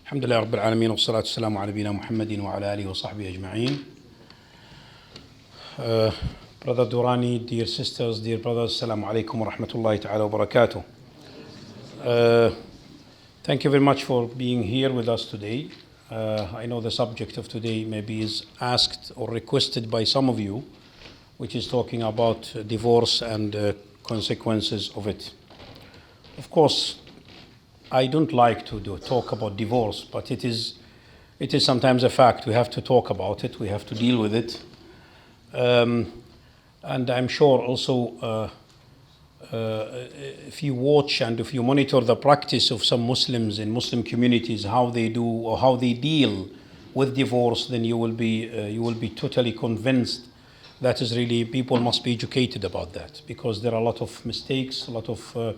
الحمد لله رب العالمين والصلاة والسلام على نبينا محمد وعلى آله وصحبه أجمعين. Brother Durrani, dear sisters, dear brothers, Assalamu alaikum wa rahmatullahi ta'ala wa barakatuh. Thank you very much for being here with us today. I know the subject of today maybe is asked or requested by some of you, which is talking about divorce and consequences of it. Of course, I don't like to talk about divorce, but it is sometimes a fact. We have to talk about it. We have to deal with it. And I'm sure also if you watch and if you monitor the practice of some Muslims in Muslim communities, how they do or how they deal with divorce, then you will be totally convinced that is really people must be educated about that, because there are a lot of mistakes, a lot of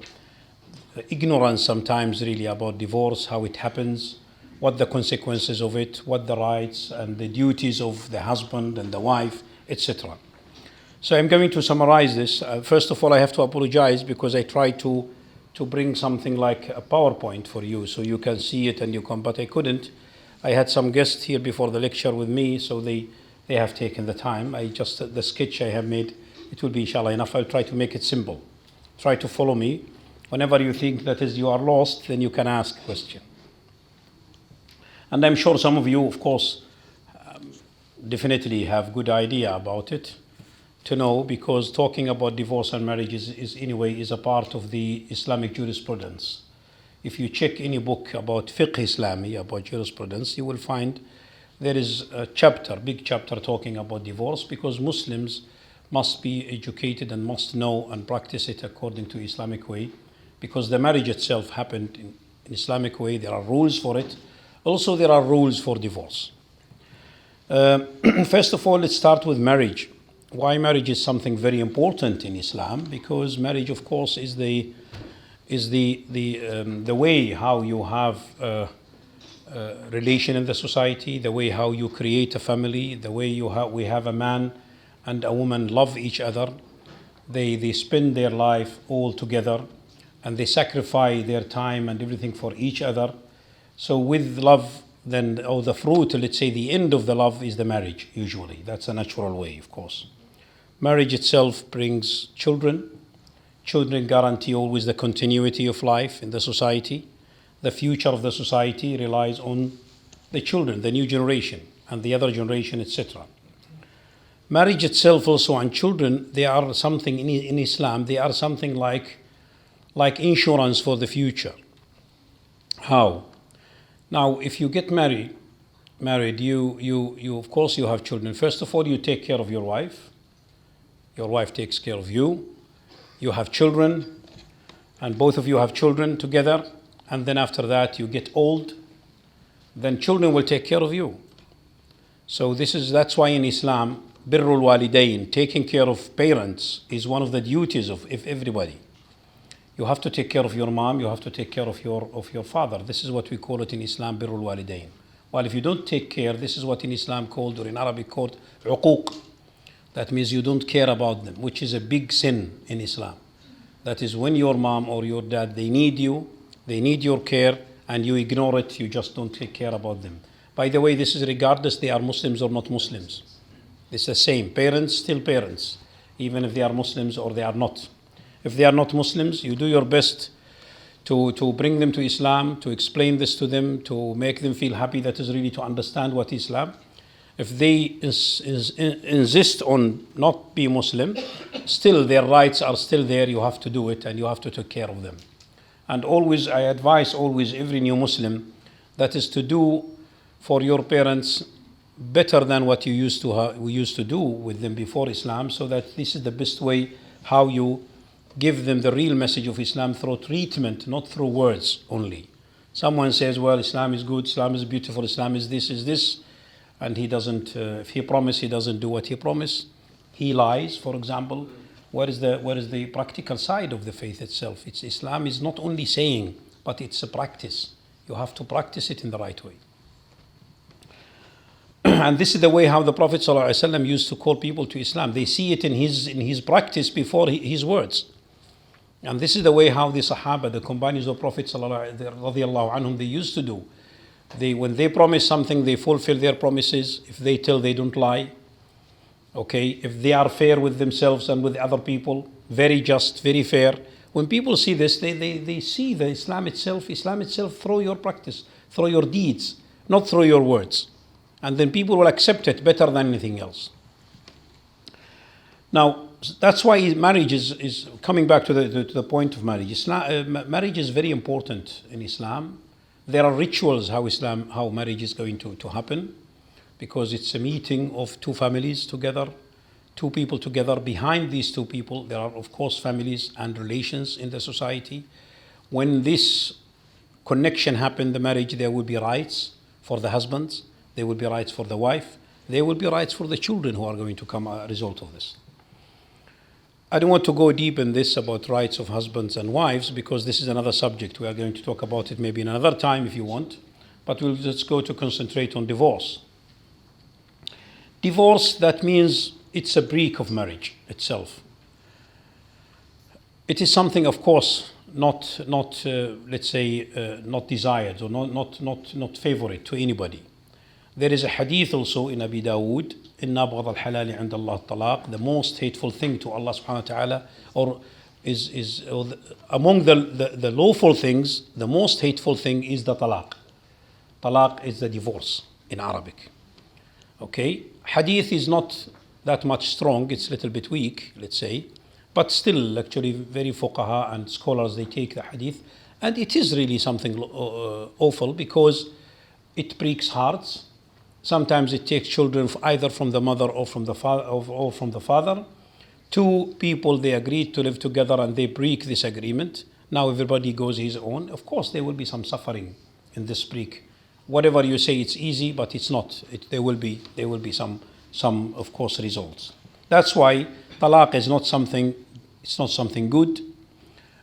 ignorance sometimes really about divorce, how it happens, what the consequences of it, what the rights and the duties of the husband and the wife, etc. So I'm going to summarize this. First of all, I have to apologize because I tried to bring something like a PowerPoint for you so you can see it and you can, but I couldn't. I had some guests here before the lecture with me, so they have taken the time. The sketch I have made, it will be inshallah enough. I'll try to make it simple. Try to follow me. Whenever you think that is you are lost, then you can ask a question. And I'm sure some of you, of course, definitely have good idea about it to know, because talking about divorce and marriage is a part of the Islamic jurisprudence. If you check any book about fiqh Islami, about jurisprudence, you will find there is a chapter, big chapter talking about divorce, because Muslims must be educated and must know and practice it according to Islamic way, because the marriage itself happened in Islamic way. There are rules for it. Also, there are rules for divorce. First of all, let's start with marriage. Why marriage is something very important in Islam? Because marriage, of course, is the way how you have a relation in the society, the way how you create a family, the way we have a man and a woman love each other. They spend their life all together, and they sacrifice their time and everything for each other. So with love, then, or the fruit, let's say the end of the love is the marriage, usually. That's a natural way, of course. Marriage itself brings children. Children guarantee always the continuity of life in the society. The future of the society relies on the children, the new generation, and the other generation, etc. Marriage itself also and children, they are something in Islam, they are something like insurance for the future. How? Now, if you get married, you of course you have children. First of all, you take care of your wife. Your wife takes care of you. You have children, and both of you have children together. And then after that, you get old. Then children will take care of you. So that's why in Islam, birrul walidain, taking care of parents, is one of the duties of everybody. You have to take care of your mom, you have to take care of your father. This is what we call it in Islam, birrul walidain. While if you don't take care, this is what in Islam called, or in Arabic called, uquq. That means you don't care about them, which is a big sin in Islam. That is when your mom or your dad, they need you, they need your care, and you ignore it, you just don't take care about them. By the way, this is regardless they are Muslims or not Muslims. It's the same. Parents, still parents, even if they are Muslims or they are not. If they are not Muslims, you do your best to bring them to Islam, to explain this to them, to make them feel happy, that is really to understand what Islam. If they insist on not be Muslim, still their rights are still there. You have to do it and you have to take care of them. And always, I advise every new Muslim, that is to do for your parents better than what we used to do with them before Islam, so that this is the best way how you give them the real message of Islam, through treatment, not through words only. Someone says, well, Islam is good, Islam is beautiful, Islam is this, and he doesn't, if he promised, he doesn't do what he promised. He lies, for example. Where is the practical side of the faith itself? Islam is not only saying, but it's a practice. You have to practice it in the right way. And this is the way how the Prophet ﷺ used to call people to Islam. They see it in his practice before his words. And this is the way how the Sahaba, the companions of Prophet ﷺ, they used to do. When they promise something, they fulfill their promises. If they tell, they don't lie. Okay, if they are fair with themselves and with other people, very just, very fair. When people see this, they see the Islam itself through your practice, through your deeds, not through your words. And then people will accept it better than anything else. Now, that's why marriage is coming back to the point of marriage. Marriage is very important in Islam. There are rituals how marriage is going to happen, because it's a meeting of two families together, two people together. Behind these two people, there are, of course, families and relations in the society. When this connection happens, the marriage, there will be rights for the husbands, there will be rights for the wife, there will be rights for the children who are going to come as a result of this. I don't want to go deep in this about rights of husbands and wives, because this is another subject. We are going to talk about it maybe another time if you want, but we'll just go to concentrate on divorce. Divorce, that means it's a break of marriage itself. It is something, of course, not desired or not favorite to anybody. There is a hadith also in Abi Dawood, إِنَّ أَبْغَضَ الْحَلَالِ عِنْدَ اللَّهِ الطَّلَاق. The most hateful thing to Allah subhanahu wa ta'ala, or among the lawful things, the most hateful thing is the talaq. Talaq is the divorce in Arabic. Okay? Hadith is not that much strong, it's a little bit weak, let's say, but still, actually, very fuqaha and scholars, they take the hadith, and it is really something awful, because it breaks hearts. Sometimes it takes children either from the mother or from the father. Two people, they agreed to live together and they break this agreement. Now everybody goes his own. Of course, there will be some suffering in this break. Whatever you say, it's easy, but it's not. There will be some of course results. That's why talaq is not something. It's not something good.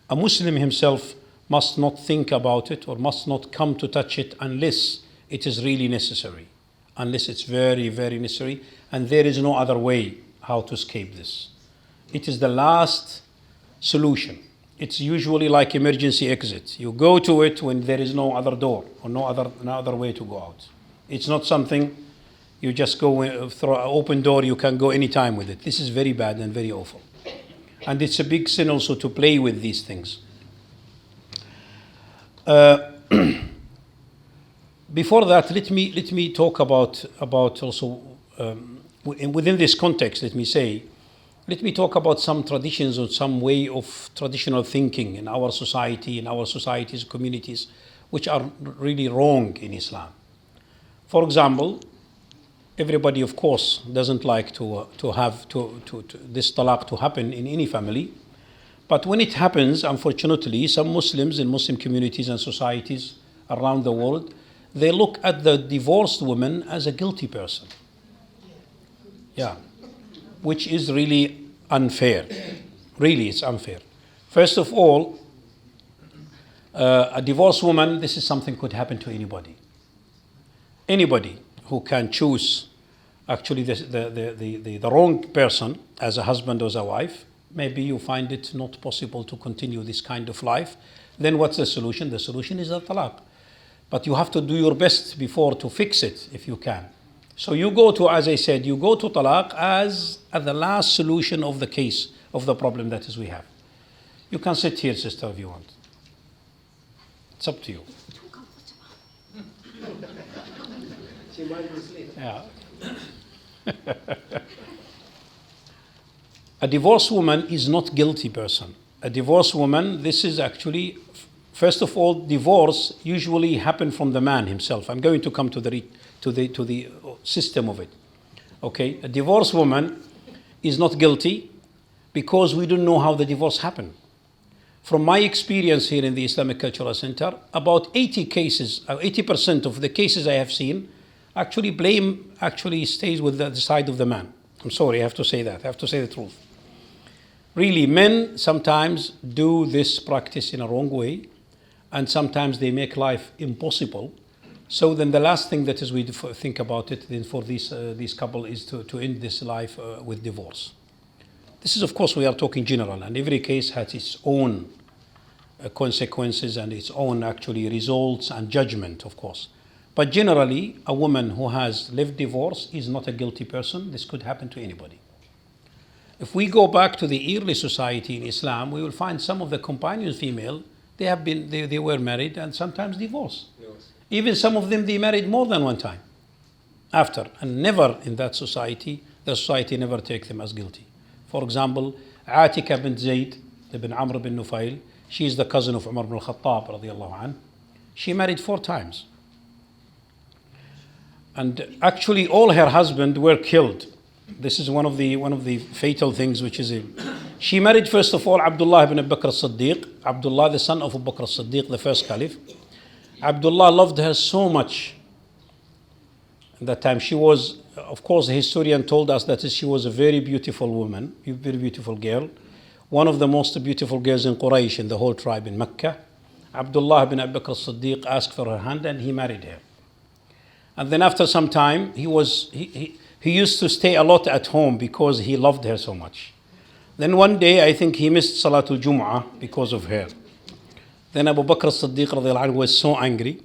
A Muslim himself must not think about it or must not come to touch it unless it is really necessary. Unless it's very, very necessary, and there is no other way how to escape this. It is the last solution. It's usually like emergency exit. You go to it when there is no other door or no other way to go out. It's not something you just go through an open door, you can go anytime with it. This is very bad and very awful. And it's a big sin also to play with these things. Before that, let me talk about also within this context. Let me talk about some traditions or some way of traditional thinking in our society, in our societies, communities, which are really wrong in Islam. For example, everybody, of course, doesn't like to have this talaq to happen in any family, but when it happens, unfortunately, some Muslims in Muslim communities and societies around the world, they look at the divorced woman as a guilty person. Yeah, which is really unfair. Really, it's unfair. First of all, a divorced woman, this is something could happen to anybody. Anybody who can choose actually the wrong person as a husband or as a wife, maybe you find it not possible to continue this kind of life. Then what's the solution? The solution is the talaq. But you have to do your best before to fix it if you can. So you go to, as I said, you go to talaq as the last solution of the case, of the problem that is we have. You can sit here, sister, if you want. It's up to you. She might be asleep. Yeah. A divorced woman is not guilty person. A divorced woman, this is actually, first of all, divorce usually happen from the man himself. I'm going to come to the system of it. Okay, a divorced woman is not guilty because we don't know how the divorce happened. From my experience here in the Islamic Cultural Center, about 80% of the cases I have seen, actually blame actually stays with the side of the man. I'm sorry, I have to say that. I have to say the truth. Really, men sometimes do this practice in a wrong way, and sometimes they make life impossible. So then the last thing that is we think about it then for this couple is to end this life with divorce. This is, of course, we are talking general, and every case has its own consequences and its own actually results and judgment, of course. But generally, a woman who has lived divorce is not a guilty person. This could happen to anybody. If we go back to the early society in Islam, we will find some of the companions female, they were married and sometimes divorced. Yes. Even some of them, they married more than one time after, and never in that society, the society never take them as guilty. For example, Atika bint Zayd ibn Amr bin Nufail, she is the cousin of Umar ibn al-Khattab radiallahu anh. She married 4 times. And actually all her husbands were killed. This is one of the fatal things which is she married first of all Abdullah ibn Abu Bakr as-Siddiq, Abdullah the son of Abu Bakr as-Siddiq, the first caliph. Abdullah loved her so much. At that time she was, of course the historian told us that she was a very beautiful woman, a very beautiful girl, one of the most beautiful girls in Quraysh, in the whole tribe in Mecca. Abdullah ibn Abu Bakr as-Siddiq asked for her hand and he married her. And then after some time, he used to stay a lot at home because he loved her so much. Then one day, I think he missed Salatul Jum'ah because of her. Then Abu Bakr as-Siddiq radiallahu anhu was so angry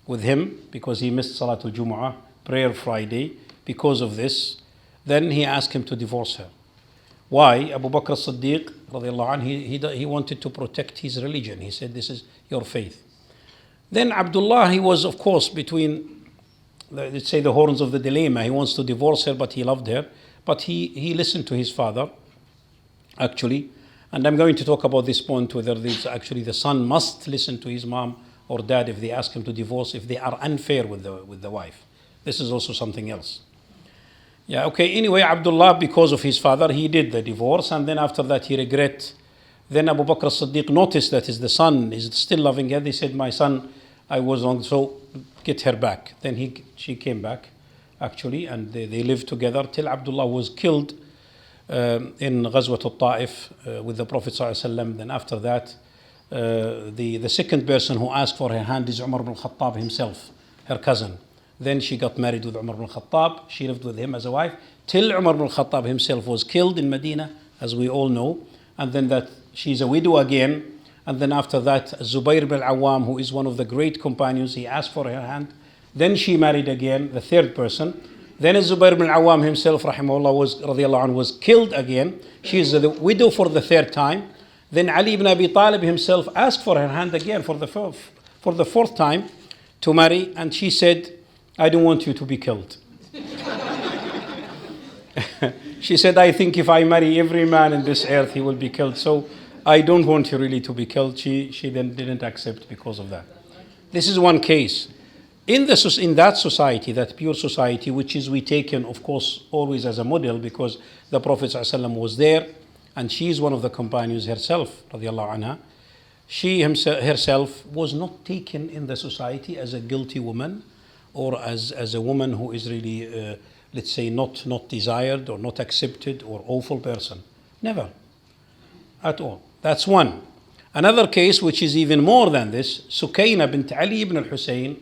with him because he missed Salatul Jum'ah, prayer Friday, because of this. Then he asked him to divorce her. Why? Abu Bakr as-Siddiq radiallahu anhu, he wanted to protect his religion. He said, this is your faith. Then Abdullah, he was of course between, let's say, the horns of the dilemma. He wants to divorce her, but he loved her. But he listened to his father, actually. And I'm going to talk about this point, whether this actually the son must listen to his mom or dad if they ask him to divorce, if they are unfair with the wife. This is also something else. Yeah, okay. Anyway, Abdullah, because of his father, he did the divorce. And then after that, he regret. Then Abu Bakr as-Siddiq noticed that the son is still loving her. They said, my son, I was wrong, so get her back. Then she came back, actually, and they lived together till Abdullah was killed in Ghazwat al-Ta'if with the Prophet ﷺ. Then after that, the second person who asked for her hand is Umar ibn al-Khattab himself, her cousin. Then she got married with Umar ibn al-Khattab. She lived with him as a wife till Umar ibn al-Khattab himself was killed in Medina, as we all know. And then that she's a widow again. And then after that, Zubayr ibn al-Awwam, who is one of the great companions, he asked for her hand. Then she married again, the third person. Then Zubayr ibn al-Awwam himself, rahimahullah, radiallahu anhu, was killed again. She is the widow for the third time. Then Ali ibn Abi Talib himself asked for her hand again for the fourth time to marry. And she said, I don't want you to be killed. She said, I think if I marry every man in this earth, he will be killed. So I don't want you really to be killed. She then didn't accept because of that. This is one case. In that society, that pure society, which is we taken, of course, always as a model because the Prophet ﷺ was there and she is one of the companions herself, radiallahu anha. She herself was not taken in the society as a guilty woman or as a woman who is really, let's say, not desired or not accepted or awful person. Never. At all. That's one. Another case which is even more than this, Sukayna bint Ali ibn al-Husayn.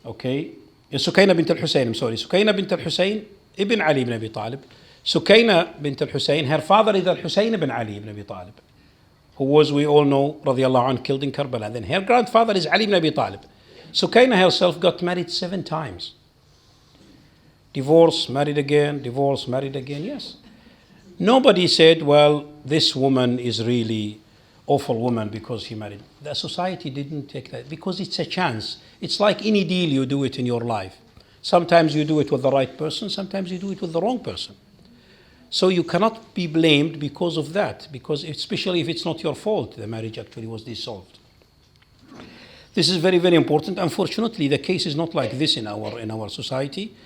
Okay. Sukayna bint al-Husayn, I'm sorry. Sukayna bint al-Husayn ibn Ali ibn Abi Talib. Sukayna bint al-Husayn, her father is al-Husayn ibn Ali ibn Abi Talib, who was, we all know, radiallahu anhu, killed in Karbala. Then her grandfather is Ali ibn Abi Talib. Sukayna herself got married 7 times. Divorce, married again, divorce, married again, yes. Nobody said, well, this woman is really awful woman because she married. The society didn't take that because it's a chance. It's like any deal you do it in your life. Sometimes you do it with the right person, sometimes you do it with the wrong person. So you cannot be blamed because of that, because especially if it's not your fault, the marriage actually was dissolved. This is very, very important. Unfortunately, the case is not like this in our society.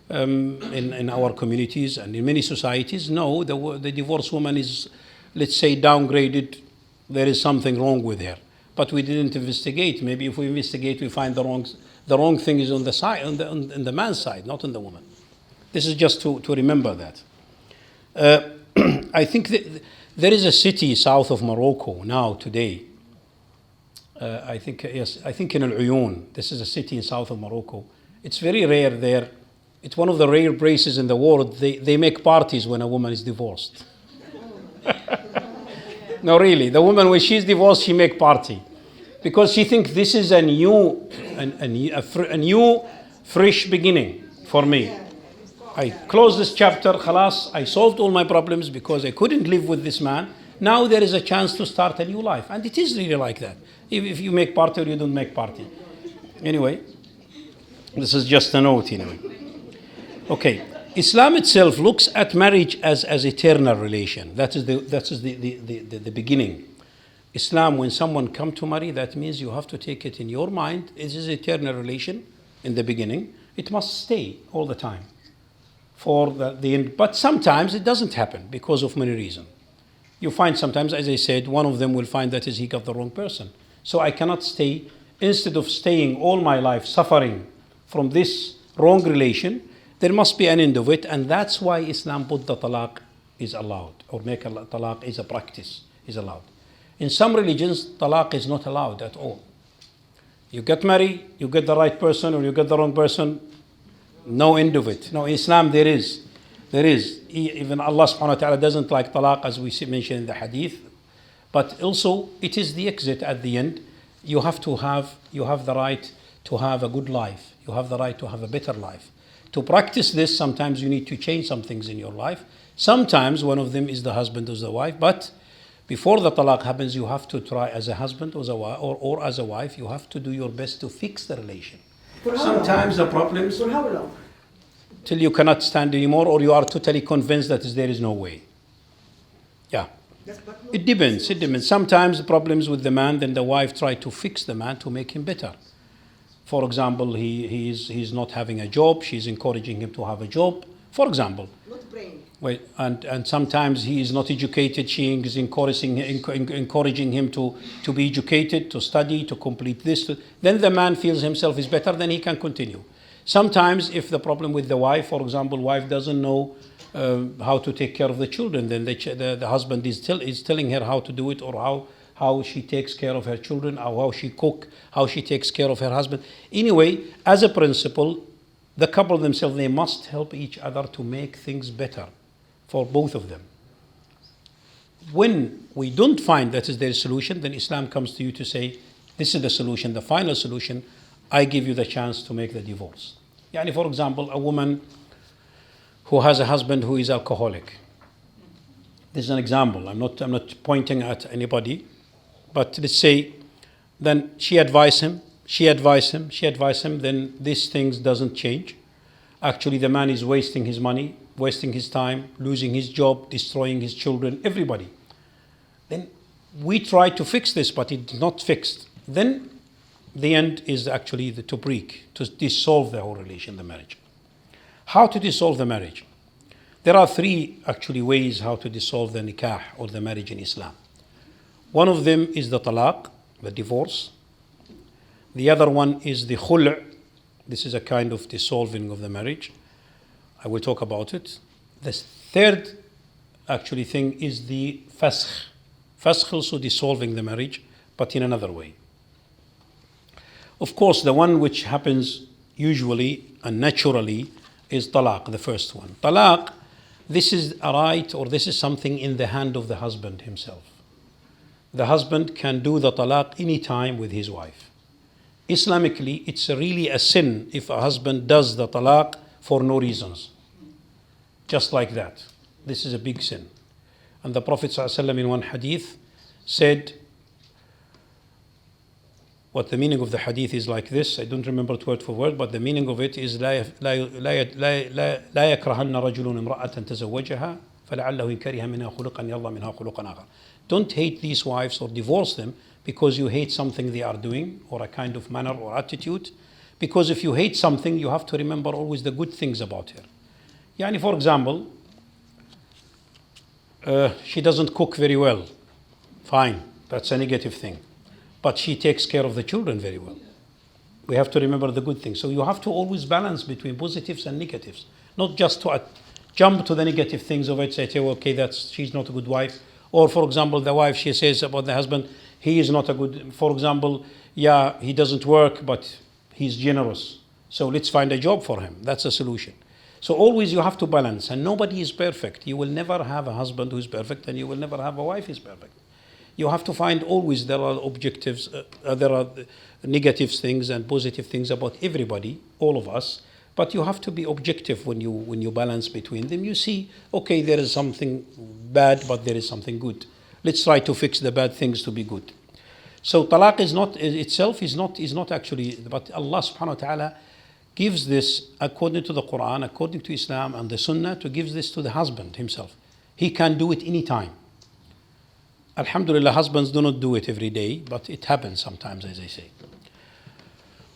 In our communities and in many societies, no, the divorced woman is, let's say, downgraded. There is something wrong with her, but we didn't investigate. Maybe if we investigate, we find the wrong thing is on the side, on the man's side, not on the woman. This is just to remember that. I think there is a city south of Morocco now today. I think in Al-Uyun. This is a city in south of Morocco. It's very rare there. It's one of the rare places in the world. They make parties when a woman is divorced. No, really. The woman, when she's divorced, she make party. Because she thinks this is a new, fresh beginning for me. I closed this chapter, khalas, I solved all my problems because I couldn't live with this man. Now there is a chance to start a new life. And it is really like that. If you make party or you don't make party. Anyway, this is just a note anyway. Okay, Islam itself looks at marriage as eternal relation. That is the beginning. Islam, when someone come to marry, that means you have to take it in your mind. It is eternal relation in the beginning. It must stay all the time for the end. But sometimes it doesn't happen because of many reasons. You find sometimes, as I said, one of them will find that is he got the wrong person. So I cannot stay, instead of staying all my life suffering from this wrong relation, there must be an end of it. And that's why Islam put the talaq is allowed, or make a talaq is a practice, is allowed. In some religions, talaq is not allowed at all. You get married, you get the right person or you get the wrong person, no end of it. No, in Islam there is. Even Allah subhanahu wa ta'ala doesn't like talaq, as we mentioned in the hadith. But also, it is the exit at the end. You have the right to have a good life. You have the right to have a better life. To practice this, sometimes you need to change some things in your life. Sometimes one of them is the husband or the wife. But before the talaq happens, you have to try as a husband or as a wife, you have to do your best to fix the relation. Sometimes the problems... For how long? Till you cannot stand anymore, or you are totally convinced that there is no way. Yeah. It depends. Sometimes the problems with the man, then the wife try to fix the man to make him better. For example, he's not having a job, she's encouraging him to have a job. For example. Not praying. Wait, and sometimes he is not educated, she is encouraging him to be educated, to study, to complete this. Then the man feels himself is better, then he can continue. Sometimes if the problem with the wife, for example, wife doesn't know how to take care of the children, then the husband is telling her how to do it, or how she takes care of her children, or how she cook, how she takes care of her husband. Anyway, as a principle, the couple themselves, they must help each other to make things better for both of them. When we don't find that is their solution, then Islam comes to you to say, this is the solution, the final solution. I give you the chance to make the divorce. Yani, for example, a woman who has a husband who is alcoholic. This is an example. I'm not pointing at anybody, but let's say, then she advised him, then these things doesn't change. Actually, the man is wasting his money, wasting his time, losing his job, destroying his children, everybody. Then we try to fix this, but it's not fixed. Then the end is actually to dissolve the whole relation, the marriage. How to dissolve the marriage? There are three actually ways how to dissolve the nikah or the marriage in Islam. One of them is the talaq, the divorce. The other one is the khul'. This is a kind of dissolving of the marriage. I will talk about it. The third actually thing is the fasakh. Fasakh also dissolving the marriage, but in another way. Of course, the one which happens usually and naturally is talaq, the first one. Talaq, this is a right, or this is something in the hand of the husband himself. The husband can do the talaq any time with his wife. Islamically, it's really a sin if a husband does the talaq for no reasons. Just like that. This is a big sin. And the Prophet ﷺ in one hadith said, what the meaning of the hadith is like this, I don't remember it word for word, but the meaning of it is لا يكرهن رجل امرأة تزوجها فلعله إن كره منها خلقا يرضى منها خلقا آخر. Don't hate these wives or divorce them because you hate something they are doing, or a kind of manner or attitude. Because if you hate something, you have to remember always the good things about her. Yani, for example, she doesn't cook very well. Fine, that's a negative thing. But she takes care of the children very well. We have to remember the good things. So you have to always balance between positives and negatives. Not just to jump to the negative things of it, say, okay, she's not a good wife. Or, for example, the wife, she says about the husband, he is not a good, for example, he doesn't work, but he's generous. So let's find a job for him. That's a solution. So always you have to balance, and nobody is perfect. You will never have a husband who is perfect, and you will never have a wife who is perfect. You have to find always there are objectives, there are negative things and positive things about everybody, all of us. But you have to be objective when you balance between them. You see, okay, there is something bad, but there is something good. Let's try to fix the bad things to be good. So talaq is not itself is not actually, but Allah subhanahu wa ta'ala gives this according to the Quran, according to Islam and the Sunnah, to give this to the husband himself. He can do it any time. Alhamdulillah, husbands do not do it every day, but it happens sometimes, as I say.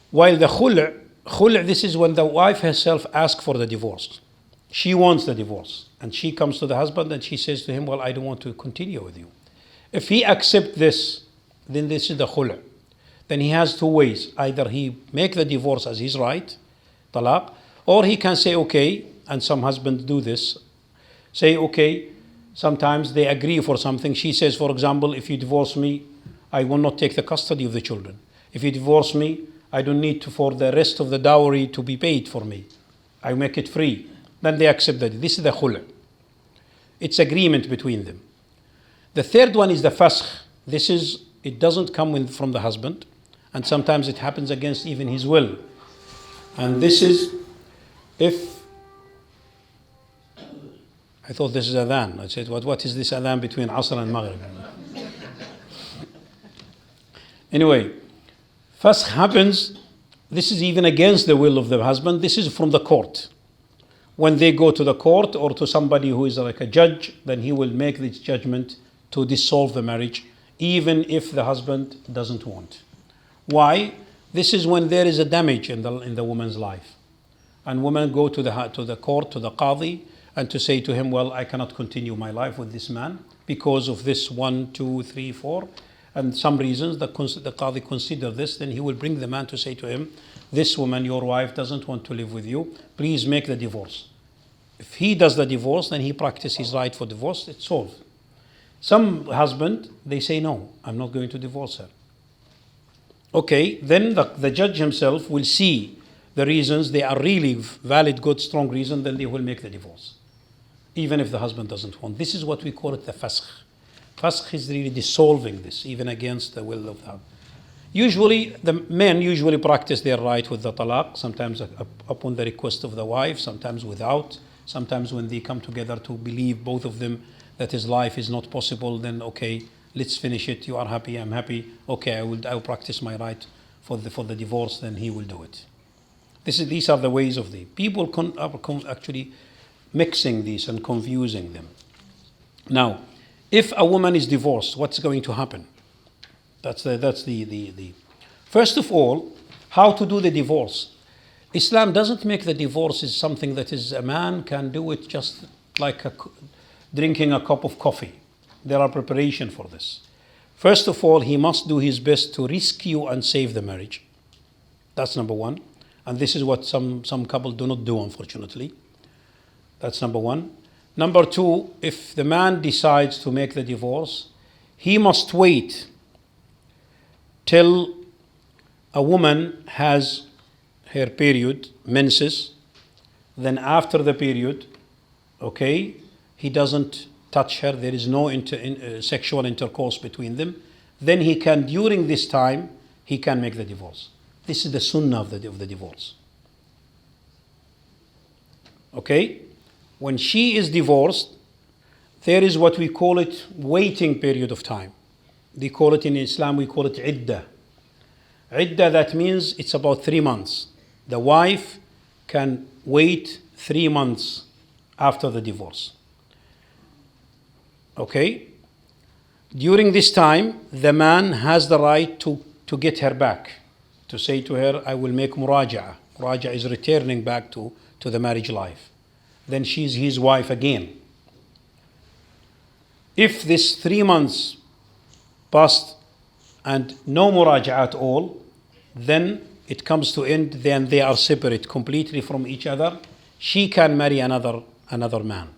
While the khul', this is when the wife herself asks for the divorce. She wants the divorce. And she comes to the husband and she says to him, well, I don't want to continue with you. If he accepts this, then this is the khul'. Then he has two ways. Either he make the divorce as his right, talaq, or he can say, okay, and some husbands do this, say, okay, sometimes they agree for something. She says, for example, if you divorce me, I will not take the custody of the children. If you divorce me, I don't need for the rest of the dowry to be paid for me. I make it free. Then they accept that. This is the khul'. It's agreement between them. The third one is the fasakh. It doesn't come from the husband, and sometimes it happens against even his will. And this is if I thought this is adhan. I said, what is this adhan between Asr and Maghrib? Anyway, fasakh happens. This is even against the will of the husband. This is from the court. When they go to the court or to somebody who is like a judge, then he will make this judgment to dissolve the marriage, even if the husband doesn't want. Why? This is when there is a damage in the woman's life. And women go to the court, to the qadi, and to say to him, well, I cannot continue my life with this man because of this 1, 2, 3, 4. And some reasons the qadi consider this, then he will bring the man to say to him, this woman, your wife, doesn't want to live with you. Please make the divorce. If he does the divorce, then he practices his right for divorce. It's solved. Some husband, they say, no, I'm not going to divorce her. Okay, then the judge himself will see the reasons. They are really valid, good, strong reason. Then they will make the divorce, even if the husband doesn't want. This is what we call it the fasakh. Fasakh is really dissolving this, even against the will of the husband. Usually, the men usually practice their right with the talaq, sometimes upon the request of the wife, sometimes without, sometimes when they come together to believe both of them that his life is not possible, then okay, let's finish it, you are happy, I'm happy, okay, I will practice my right for the divorce, then he will do it. These are the ways of the people are actually mixing these and confusing them. Now, if a woman is divorced, what's going to happen? That's the first of all, how to do the divorce. Islam doesn't make the divorce is something that is a man can do it just like drinking a cup of coffee. There are preparation for this. First of all, he must do his best to rescue and save the marriage. That's number one. And this is what some couples do not do, unfortunately. That's number one. Number two, if the man decides to make the divorce, he must wait till a woman has her period, menses. Then after the period, okay, he doesn't touch her. There is no sexual intercourse between them. Then he can, during this time, he can make the divorce. This is the sunnah of the divorce. Okay? When she is divorced, there is what we call it waiting period of time. They call it in Islam, we call it iddah. Iddah, that means it's about 3 months. The wife can wait 3 months after the divorce. Okay? During this time, the man has the right to get her back, to say to her, I will make muraja'a. Muraja'a is returning back to the marriage life. Then she's his wife again. If this 3 months passed and no muraja'a at all, then it comes to end, then they are separate completely from each other. She can marry another man.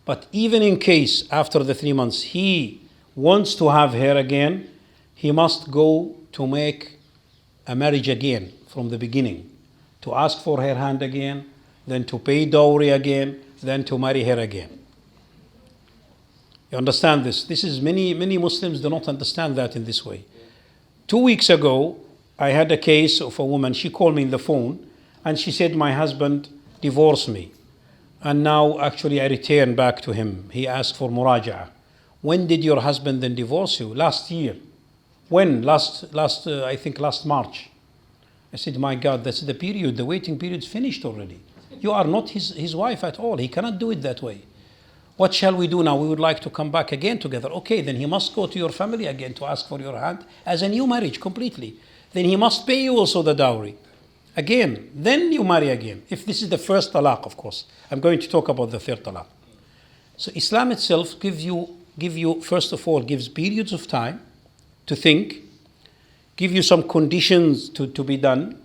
But even in case after the 3 months he wants to have her again, he must go to make a marriage again from the beginning, to ask for her hand again, then to pay dowry again, then to marry her again. You understand this? This is many Muslims do not understand that in this way. 2 weeks ago, I had a case of a woman. She called me in the phone and she said, my husband divorced me. And now actually I returned back to him. He asked for muraja'ah. When did your husband then divorce you? Last year. When? I think last March. I said, my God, that's the period. The waiting period's finished already. You are not his wife at all. He cannot do it that way. What shall we do now? We would like to come back again together. Okay, then he must go to your family again to ask for your hand as a new marriage completely. Then he must pay you also the dowry. Again, then you marry again. If this is the first talaq, of course. I'm going to talk about the third talaq. So Islam itself give you first of all, gives periods of time to think, give you some conditions to be done.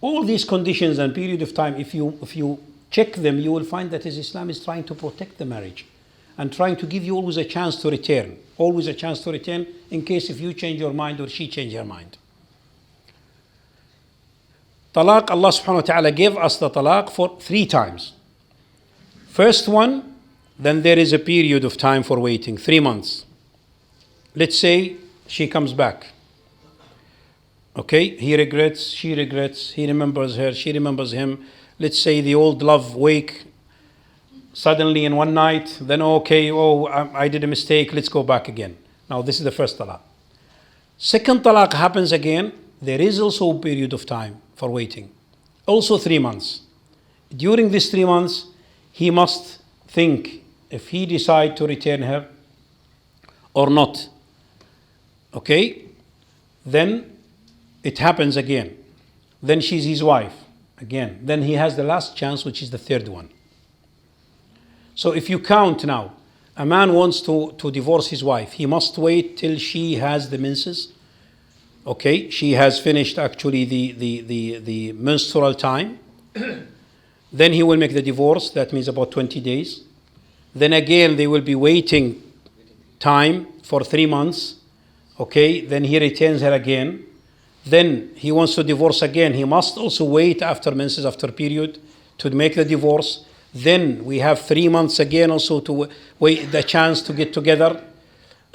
All these conditions and period of time, if you check them, you will find that Islam is trying to protect the marriage and trying to give you always a chance to return. Always a chance to return in case if you change your mind or she change her mind. Talaq, Allah subhanahu wa ta'ala gave us the talaq for 3 times. First one, then there is a period of time for waiting, 3 months. Let's say she comes back. Okay, he regrets, she regrets, he remembers her, she remembers him. Let's say the old love wake suddenly in one night, then I did a mistake, let's go back again. Now this is the first talaq. Second talaq happens again, there is also a period of time for waiting. Also 3 months. During these 3 months, he must think if he decide to return her or not. Okay? Then it happens again. Then she's his wife again. Then he has the last chance, which is the third one. So if you count now, a man wants to divorce his wife. He must wait till she has the menses. Okay, she has finished actually the menstrual time. Then he will make the divorce. That means about 20 days. Then again, they will be waiting time for 3 months. Okay, then he returns her again. Then he wants to divorce again. He must also wait after menses, after period, to make the divorce. Then we have 3 months again also to wait the chance to get together.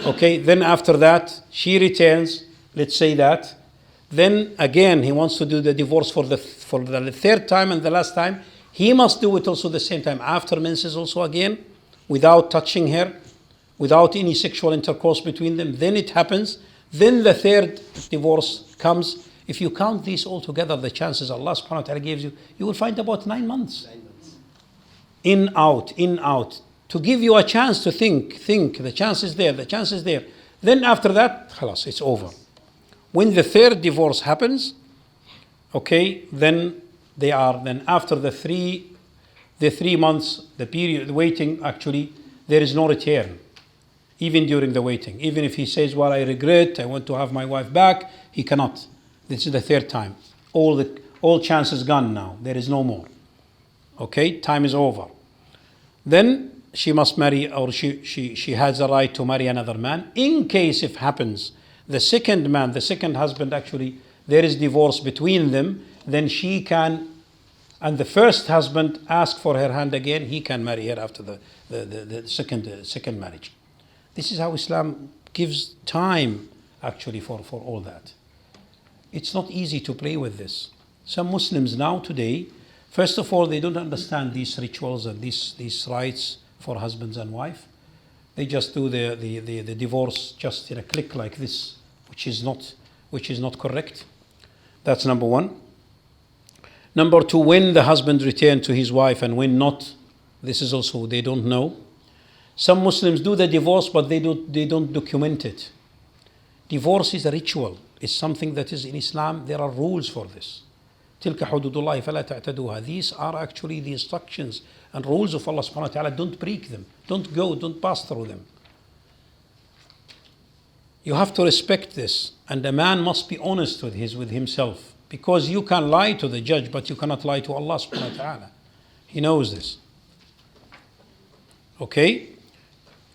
Okay, then after that, she returns, let's say that. Then again, he wants to do the divorce for the third time and the last time. He must do it also the same time, after menses also again, without touching her, without any sexual intercourse between them. Then it happens. Then the third divorce comes. If you count these all together, the chances Allah subhanahu wa ta'ala gives you, you will find about 9 months. 9 months. In, out. To give you a chance to think. The chance is there, the chance is there. Then after that, khalas, it's over. When the third divorce happens, okay, then after the 3 months, the period waiting, actually, there is no return. Even during the waiting. Even if he says, well, I regret, I want to have my wife back, he cannot. This is the third time. All chances gone now. There is no more. Okay, time is over. Then she must marry, or she has a right to marry another man. In case if happens, the second man, the second husband actually, there is divorce between them, then she can, and the first husband ask for her hand again, he can marry her after the second marriage. This is how Islam gives time actually for all that. It's not easy to play with this. Some Muslims now today, first of all, they don't understand these rituals and these rights for husbands and wife. They just do the divorce just in a click like this, which is not correct. That's number one. Number two, when the husband returns to his wife and when not, this is also they don't know. Some Muslims do the divorce, but they don't document it. Divorce is a ritual. It's something that is in Islam. There are rules for this. تلك حدود الله فلا تعتدوها. These are actually the instructions and rules of Allah subhanahu wa ta'ala. Don't break them. Don't pass through them. You have to respect this. And a man must be honest with himself. Because you can lie to the judge, but you cannot lie to Allah subhanahu wa ta'ala. He knows this. Okay?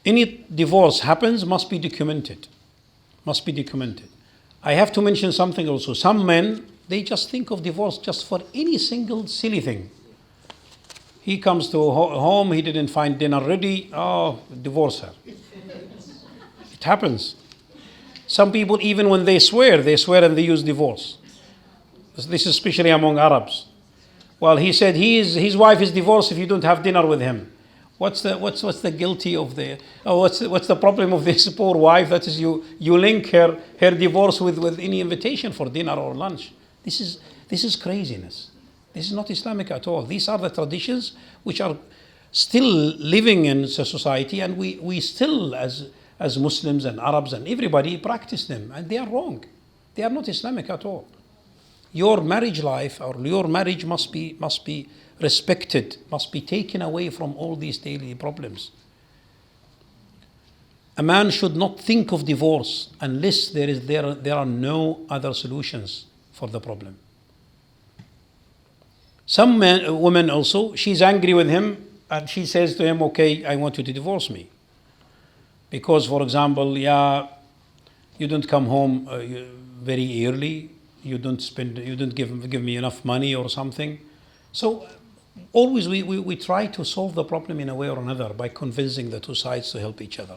Any divorce happens must be documented. I have to mention something also. Some men, they just think of divorce just for any single silly thing. He comes to home, he didn't find dinner ready, divorce her. It happens. Some people, even when they swear and they use divorce. This is especially among Arabs. Well, he said his wife is divorced if you don't have dinner with him. What's the guilty of the? Oh, what's the problem of this poor wife? That is, you link her divorce with any invitation for dinner or lunch. This is craziness. This is not Islamic at all. These are the traditions which are still living in society, and we still, as Muslims and Arabs and everybody, practice them, and they are wrong. They are not Islamic at all. Your marriage life or your marriage must be respected, must be taken away from all these daily problems. A man should not think of divorce unless there are no other solutions for the problem. Some women also, she's angry with him and she says to him, okay, I want you to divorce me. Because, for example, you don't come home very early, you don't give me enough money or something. So always we try to solve the problem in a way or another by convincing the two sides to help each other.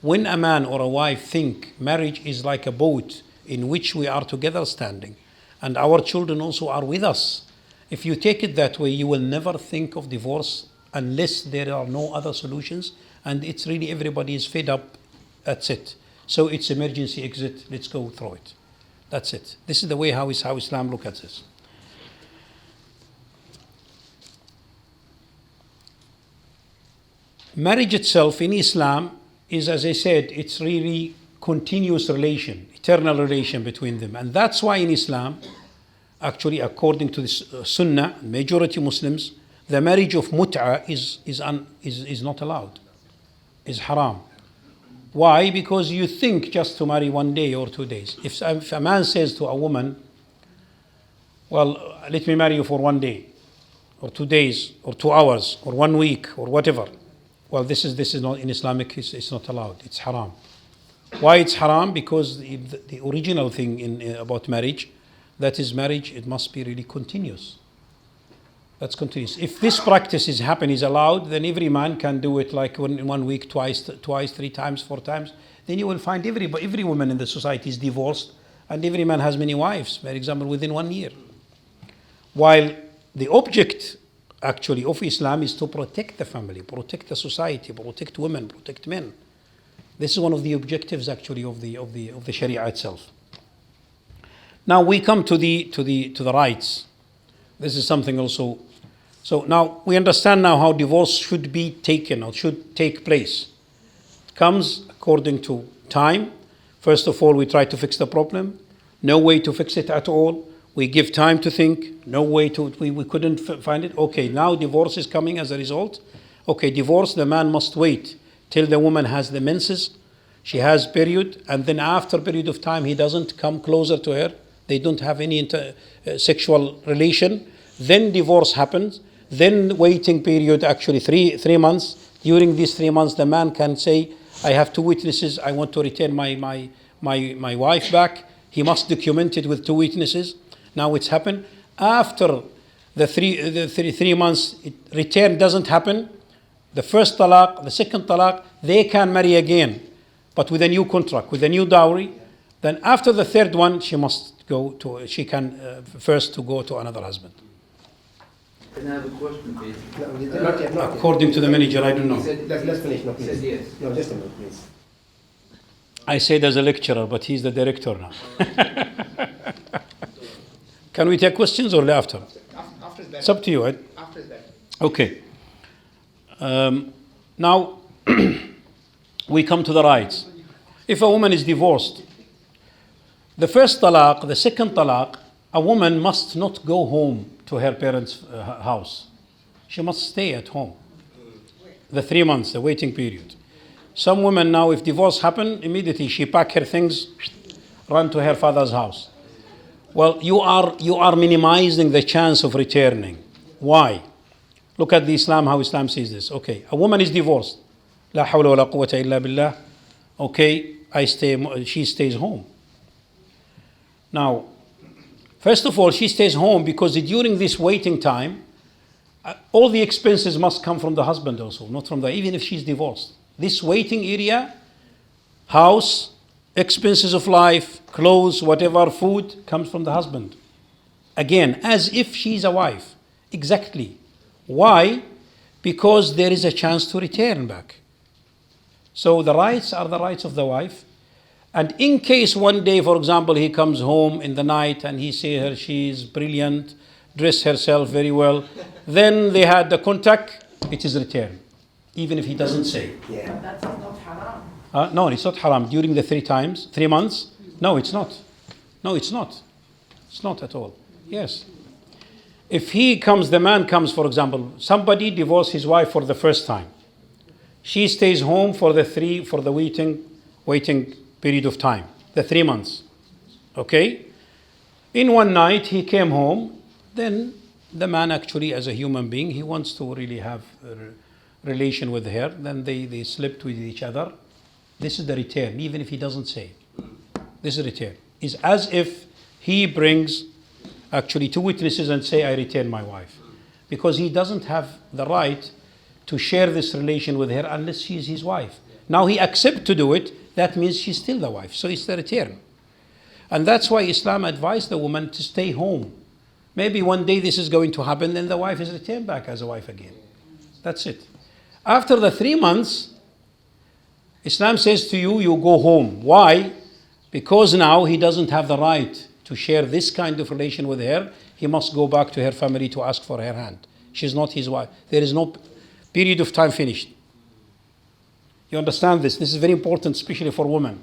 When a man or a wife think marriage is like a boat in which we are together standing and our children also are with us, if you take it that way, you will never think of divorce unless there are no other solutions, and it's really everybody is fed up. That's it. So it's emergency exit. Let's go through it. That's it. This is the way how Islam looks at this. Marriage itself in Islam is, as I said, it's really continuous relation, eternal relation between them. And that's why in Islam, actually according to this Sunnah, majority Muslims, the marriage of mut'ah is not allowed, is haram. Why? Because you think just to marry 1 day or 2 days. If a man says to a woman, well, let me marry you for 1 day, or 2 days, or 2 hours, or 1 week, or whatever. Well, this is not in Islamic. It's not allowed. It's haram. Why it's haram? Because the original thing about marriage, that is marriage, it must be really continuous. That's continuous. If this practice is allowed, then every man can do it like in 1 week, twice, 3 times, 4 times. Then you will find every woman in the society is divorced, and every man has many wives, for example, within 1 year. While the object actually of Islam is to protect the family, protect the society, protect women, protect men. This is one of the objectives actually of the Sharia itself. Now we come to the rights. This is something also. So now we understand now how divorce should be taken or should take place. It comes according to time. First of all, we try to fix the problem. No way to fix it at all. We give time to think. No way to, we couldn't find it. Okay, now divorce is coming as a result. Okay, divorce, the man must wait till the woman has the menses. She has period, and then after a period of time, he doesn't come closer to her. They don't have any sexual relation. Then divorce happens. Then waiting period, actually 3 months. During these 3 months, the man can say, I have 2 witnesses. I want to return my wife back. He must document it with 2 witnesses. Now it's happened. After the 3 months, return doesn't happen. The first talaq, the second talaq, they can marry again, but with a new contract, with a new dowry. Then after the third one, she can first to go to another husband. Can I have a question, please? No, not yet. According to the manager, I don't know. Let's finish, no, please. Said yes. No, just a minute, please. I said as a lecturer, but he's the director now. Can we take questions or after? After that. It's up to you. After that. Okay. Now, we come to the rights. If a woman is divorced, the first talaq, the second talaq, a woman must not go home to her parents' house. She must stay at home. The 3 months, the waiting period. Some women now, if divorce happen, immediately she pack her things, run to her father's house. Well, you are minimizing the chance of returning. Why? Look at the Islam, how Islam sees this. Okay, a woman is divorced. La hawla wa la quwwata illa billah. Okay, she stays home. Now, first of all, she stays home because during this waiting time, all the expenses must come from the husband also, not from even if she's divorced. This waiting area, house, expenses of life, clothes, whatever, food comes from the husband. Again, as if she's a wife. Exactly. Why? Because there is a chance to return back. So the rights are the rights of the wife. And in case one day, for example, he comes home in the night and he sees her, she's brilliant, dressed herself very well, then they had the contact, it is returned. Even if he doesn't say. Yeah. That's not haram. No, it's not haram. During the 3 months? No, it's not. No, it's not. It's not at all. Yes. If the man comes, for example, somebody divorced his wife for the first time. She stays home for the waiting period of time, the 3 months. Okay? In one night, he came home, then the man actually, as a human being, he wants to really have a relation with her, then they slept with each other. This is the return, even if he doesn't say. This is return. It's as if he brings actually 2 witnesses and say, I return my wife. Because he doesn't have the right to share this relation with her unless she is his wife. Now he accepts to do it, that means she's still the wife. So it's the return. And that's why Islam advised the woman to stay home. Maybe one day this is going to happen, then the wife is returned back as a wife again. That's it. After the 3 months, Islam says to you, you go home. Why? Because now he doesn't have the right to share this kind of relation with her. He must go back to her family to ask for her hand. She's not his wife. There is no period of time finished. You understand this? This is very important, especially for women.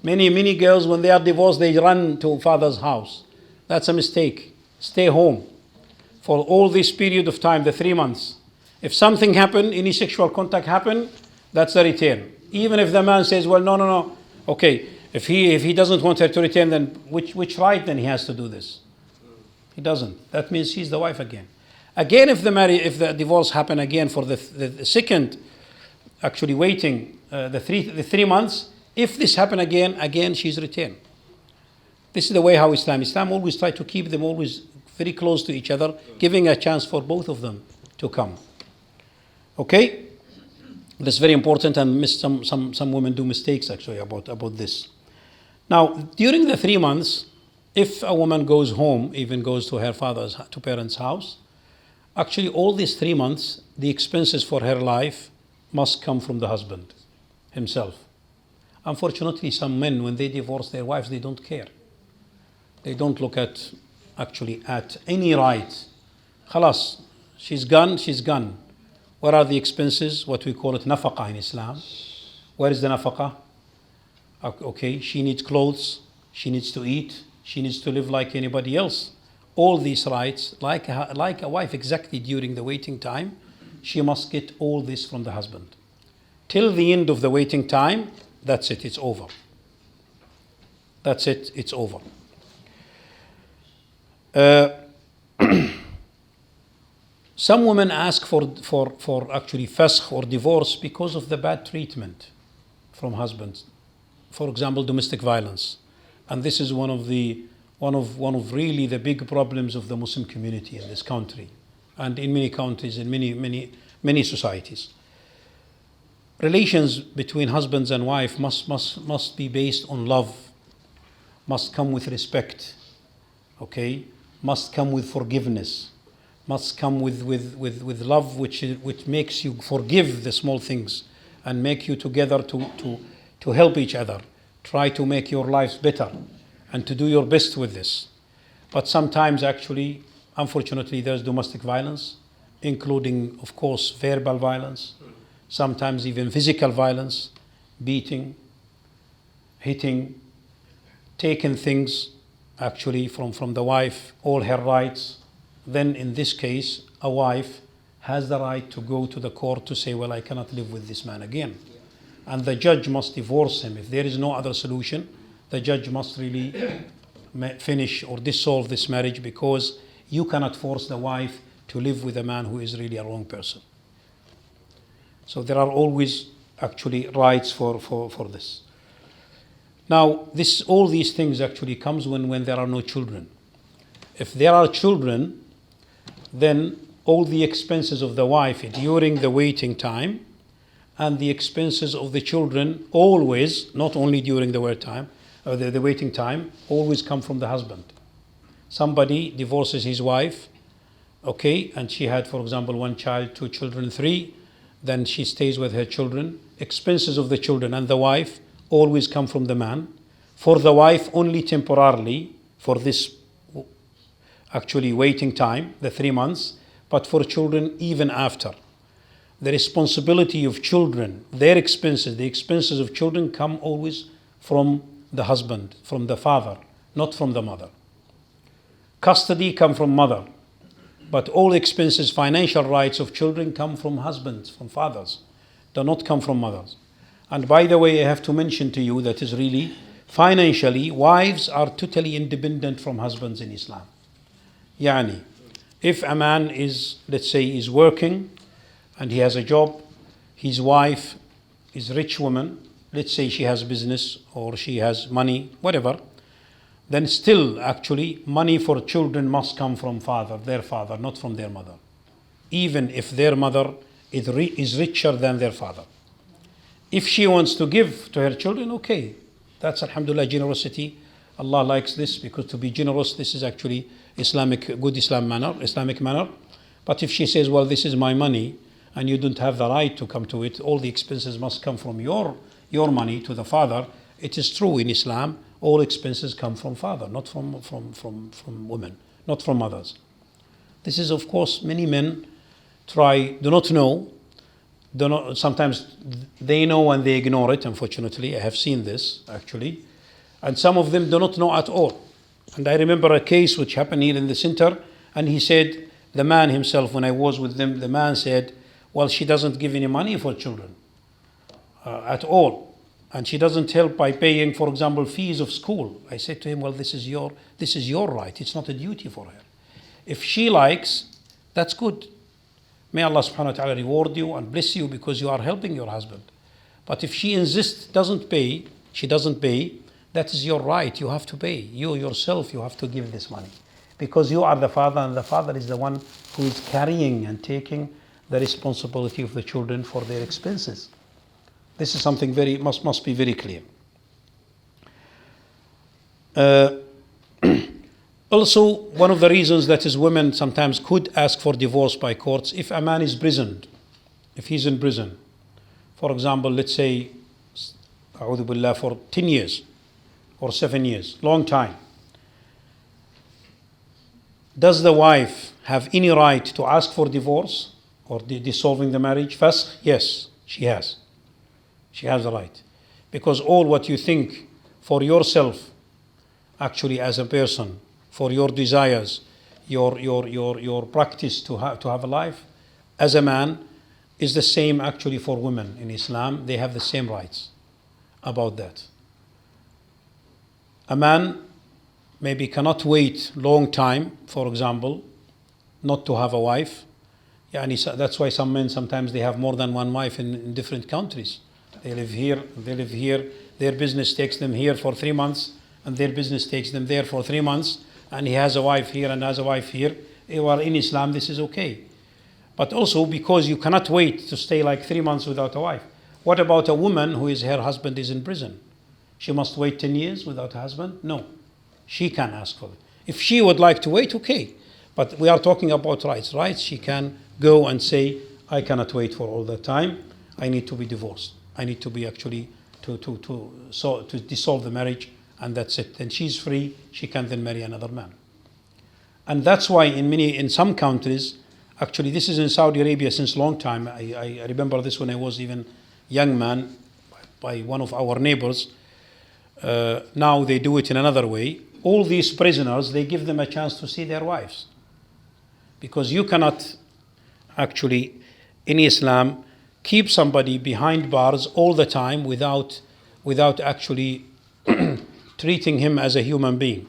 Many girls, when they are divorced, they run to father's house. That's a mistake. Stay home for all this period of time, the 3 months. If something happened, any sexual contact happened, that's a return. Even if the man says, well, no. Okay, if he doesn't want her to return, then which right then he has to do this? He doesn't. That means she's the wife again. Again, if the divorce happened again for the second, actually waiting the 3 months, if this happened again she's returned. This is the way how Islam always try to keep them always very close to each other, giving a chance for both of them to come. Okay? That's very important, and some women do mistakes actually about this. Now, during the 3 months, if a woman goes home, even goes to her parents' house, actually all these 3 months, the expenses for her life must come from the husband himself. Unfortunately, some men, when they divorce their wives, they don't care. They don't look at any right. Khalas, she's gone. What are the expenses? What we call it nafaqah in Islam. Where is the nafaqah? Okay, she needs clothes, she needs to eat, she needs to live like anybody else. All these rights, like a wife exactly during the waiting time, she must get all this from the husband. Till the end of the waiting time, that's it, it's over. That's it, it's over. Some women ask for actually fasakh or divorce because of the bad treatment from husbands. For example, domestic violence, and this is one of really the big problems of the Muslim community in this country, and in many countries, in many societies. Relations between husbands and wife must be based on love, must come with respect, okay, must come with forgiveness, must come with love, which makes you forgive the small things and make you together to help each other, try to make your lives better and to do your best with this. But sometimes actually, unfortunately, there's domestic violence, including, of course, verbal violence, sometimes even physical violence, beating, hitting, taking things actually from the wife, all her rights. Then in this case, a wife has the right to go to the court to say, well, I cannot live with this man again. And the judge must divorce him. If there is no other solution, the judge must really finish or dissolve this marriage, because you cannot force the wife to live with a man who is really a wrong person. So there are always actually rights for this. Now, all these things actually comes when there are no children. If there are children, then all the expenses of the wife during the waiting time and the expenses of the children always, not only during the the waiting time, always come from the husband. Somebody divorces his wife, okay, and she had, for example, one child, two children, three, then she stays with her children. Expenses of the children and the wife always come from the man. For the wife, only temporarily, for this actually waiting time, the 3 months, but for children, even after. The responsibility of children, their expenses, the expenses of children come always from the husband, from the father, not from the mother. Custody come from mother, but all expenses, financial rights of children come from husbands, from fathers, do not come from mothers. And by the way, I have to mention to you that is really, financially, wives are totally independent from husbands in Islam. Yani, if a man is, let's say, is working and he has a job, his wife is a rich woman, let's say she has business or she has money, whatever, then still actually money for children must come from their father, not from their mother. Even if their mother is richer than their father. If she wants to give to her children, okay, that's alhamdulillah generosity. Allah likes this because to be generous, this is actually good Islamic manner. But if she says, well, this is my money and you don't have the right to come to it, all the expenses must come from your money to the father. It is true in Islam, all expenses come from father, not from women, not from mothers. This is, of course, many men do not know. Sometimes they know and they ignore it, unfortunately. I have seen this, actually. And some of them do not know at all. And I remember a case which happened here in the center, and he said, the man himself, when I was with them, the man said, well, she doesn't give any money for children at all. And she doesn't help by paying, for example, fees of school. I said to him, well, this is your right. It's not a duty for her. If she likes, that's good. May Allah subhanahu wa ta'ala reward you and bless you because you are helping your husband. But if she insists, she doesn't pay, that is your right. You have to pay. You yourself, you have to give this money. Because you are the father, and the father is the one who is carrying and taking the responsibility of the children for their expenses. This is something must be very clear. Also, one of the reasons that is women sometimes could ask for divorce by courts, if a man is imprisoned, if he's in prison, for example, let's say, a'udhu billah, for 10 years or 7 years, long time, does the wife have any right to ask for divorce or dissolving the marriage? Fasq? Yes, she has. She has the right. Because all what you think for yourself, actually as a person, for your desires, your practice to have a life, as a man, is the same actually for women in Islam. They have the same rights about that. A man maybe cannot wait long time, for example, not to have a wife. Yeah, and that's why some men sometimes they have more than one wife in different countries. They live here, their business takes them here for 3 months, and their business takes them there for 3 months, and he has a wife here and has a wife here. Well, in Islam, this is okay. But also because you cannot wait to stay like 3 months without a wife. What about a woman her husband is in prison? She must wait 10 years without a husband? No. She can ask for it. If she would like to wait, okay. But we are talking about rights. Rights, she can go and say, I cannot wait for all that time. I need to be divorced. I need to be actually to dissolve the marriage, and that's it. Then she's free. She can then marry another man. And that's why in some countries, actually this is in Saudi Arabia since long time. I remember this when I was even young man by one of our neighbors. Now they do it in another way. All these prisoners, they give them a chance to see their wives. Because you cannot actually, in Islam, keep somebody behind bars all the time without actually treating him as a human being.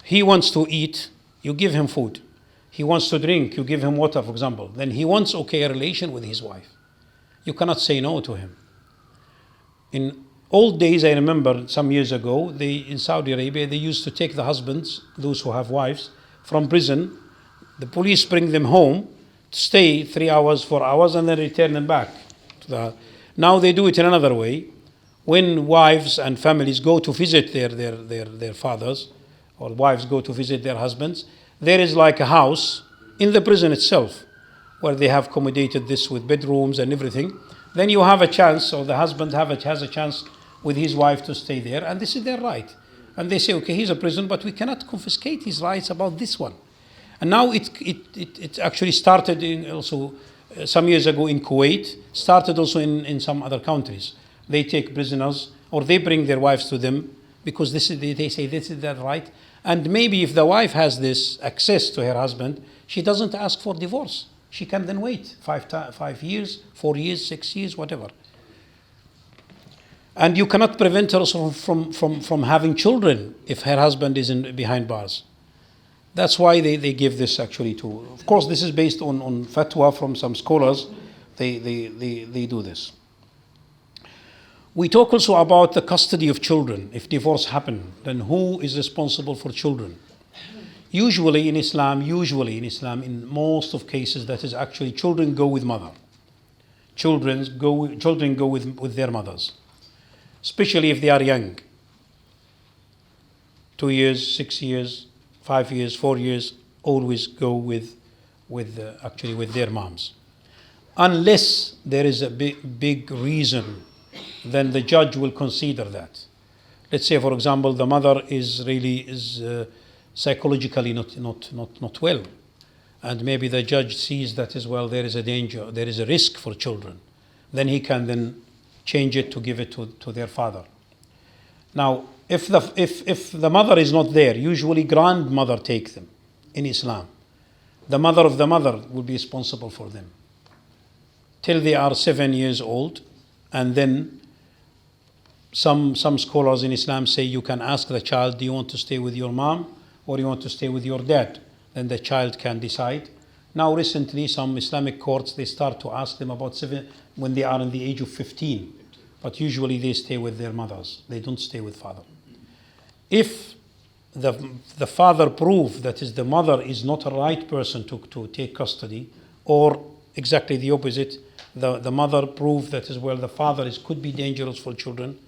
He wants to eat, you give him food. He wants to drink, you give him water, for example. Then he wants a relation with his wife. You cannot say no to him. In old days, I remember some years ago, in Saudi Arabia, they used to take the husbands, those who have wives, from prison. The police bring them home to stay 3 hours, 4 hours, and then return them back. Now they do it in another way. When wives and families go to visit their fathers, or wives go to visit their husbands, there is like a house in the prison itself where they have accommodated this with bedrooms and everything. Then you have a chance, or the husband has a chance with his wife to stay there, and this is their right. And they say, okay, he's a prison, but we cannot confiscate his rights about this one. And now it actually started in also some years ago in Kuwait, started also in some other countries. They take prisoners or they bring their wives to them because they say this is their right. And maybe if the wife has this access to her husband, she doesn't ask for divorce. She can then wait 5 years, 4 years, 6 years, whatever. And you cannot prevent her also from having children if her husband is behind bars. That's why they give this actually to. Of course, this is based on fatwa from some scholars. They do this. We talk also about the custody of children. If divorce happen, then who is responsible for children? Usually in Islam, in most of cases, that is actually children go with mother. Children go with their mothers, especially if they are young. 2 years, 6 years, 5 years, 4 years, always go with their moms. Unless there is a big reason, then the judge will consider that. Let's say, for example, the mother is psychologically not well, and maybe the judge sees that as well there is a danger, there is a risk for children. Then he can then change it to give it to their father. Now, if the mother is not there, usually grandmother take them in Islam. The mother of the mother will be responsible for them till they are 7 years old, and then some scholars in Islam say you can ask the child, do you want to stay with your mom or you want to stay with your dad? Then the child can decide. Now recently some Islamic courts, they start to ask them about 7 when they are in the age of 15. But usually they stay with their mothers. They don't stay with father. If the father prove that is the mother is not a right person to take custody, or exactly the opposite, the mother prove that as well the father could be dangerous for children,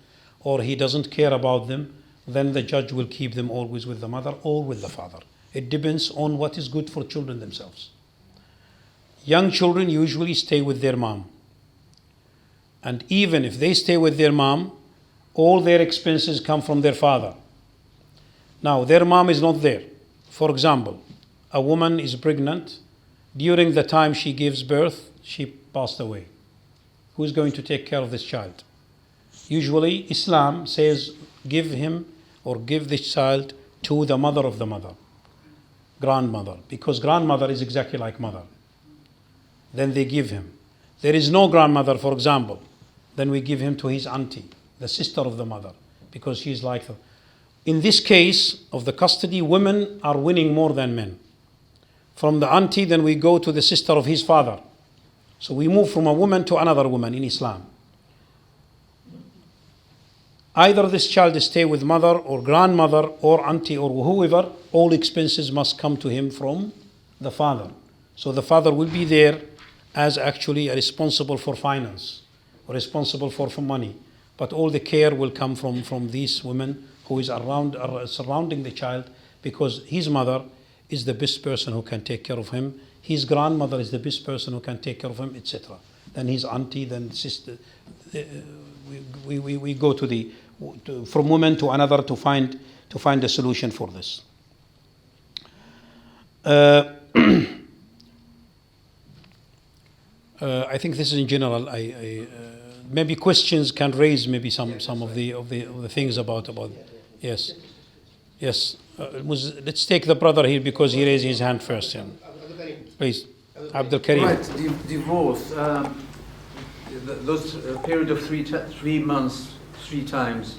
or he doesn't care about them, then the judge will keep them always with the mother or with the father. It depends on what is good for children themselves. Young children usually stay with their mom. And even if they stay with their mom, all their expenses come from their father. Now, their mom is not there. For example, a woman is pregnant. During the time she gives birth, she passed away. Who is going to take care of this child? Usually, Islam says give him or give this child to the mother of the mother, grandmother, because grandmother is exactly like mother. Then they give him. There is no grandmother, for example, then we give him to his auntie, the sister of the mother, because she's like the. In this case of the custody, women are winning more than men. From the auntie, then we go to the sister of his father. So we move from a woman to another woman in Islam. Either this child stay with mother or grandmother or auntie or whoever, all expenses must come to him from the father. So the father will be there as actually responsible for finance, or responsible for money. But all the care will come from these women who is surrounding the child, because his mother is the best person who can take care of him. His grandmother is the best person who can take care of him, etc. Then his auntie, then sister. We go from woman to another to find a solution for this. I think this is in general. Maybe questions can raise maybe some of the things about yes. Let's take the brother here because he raised his hand first. Yeah. Please, Abdul Karim. Right, divorce. Those period of 3 months, 3 times.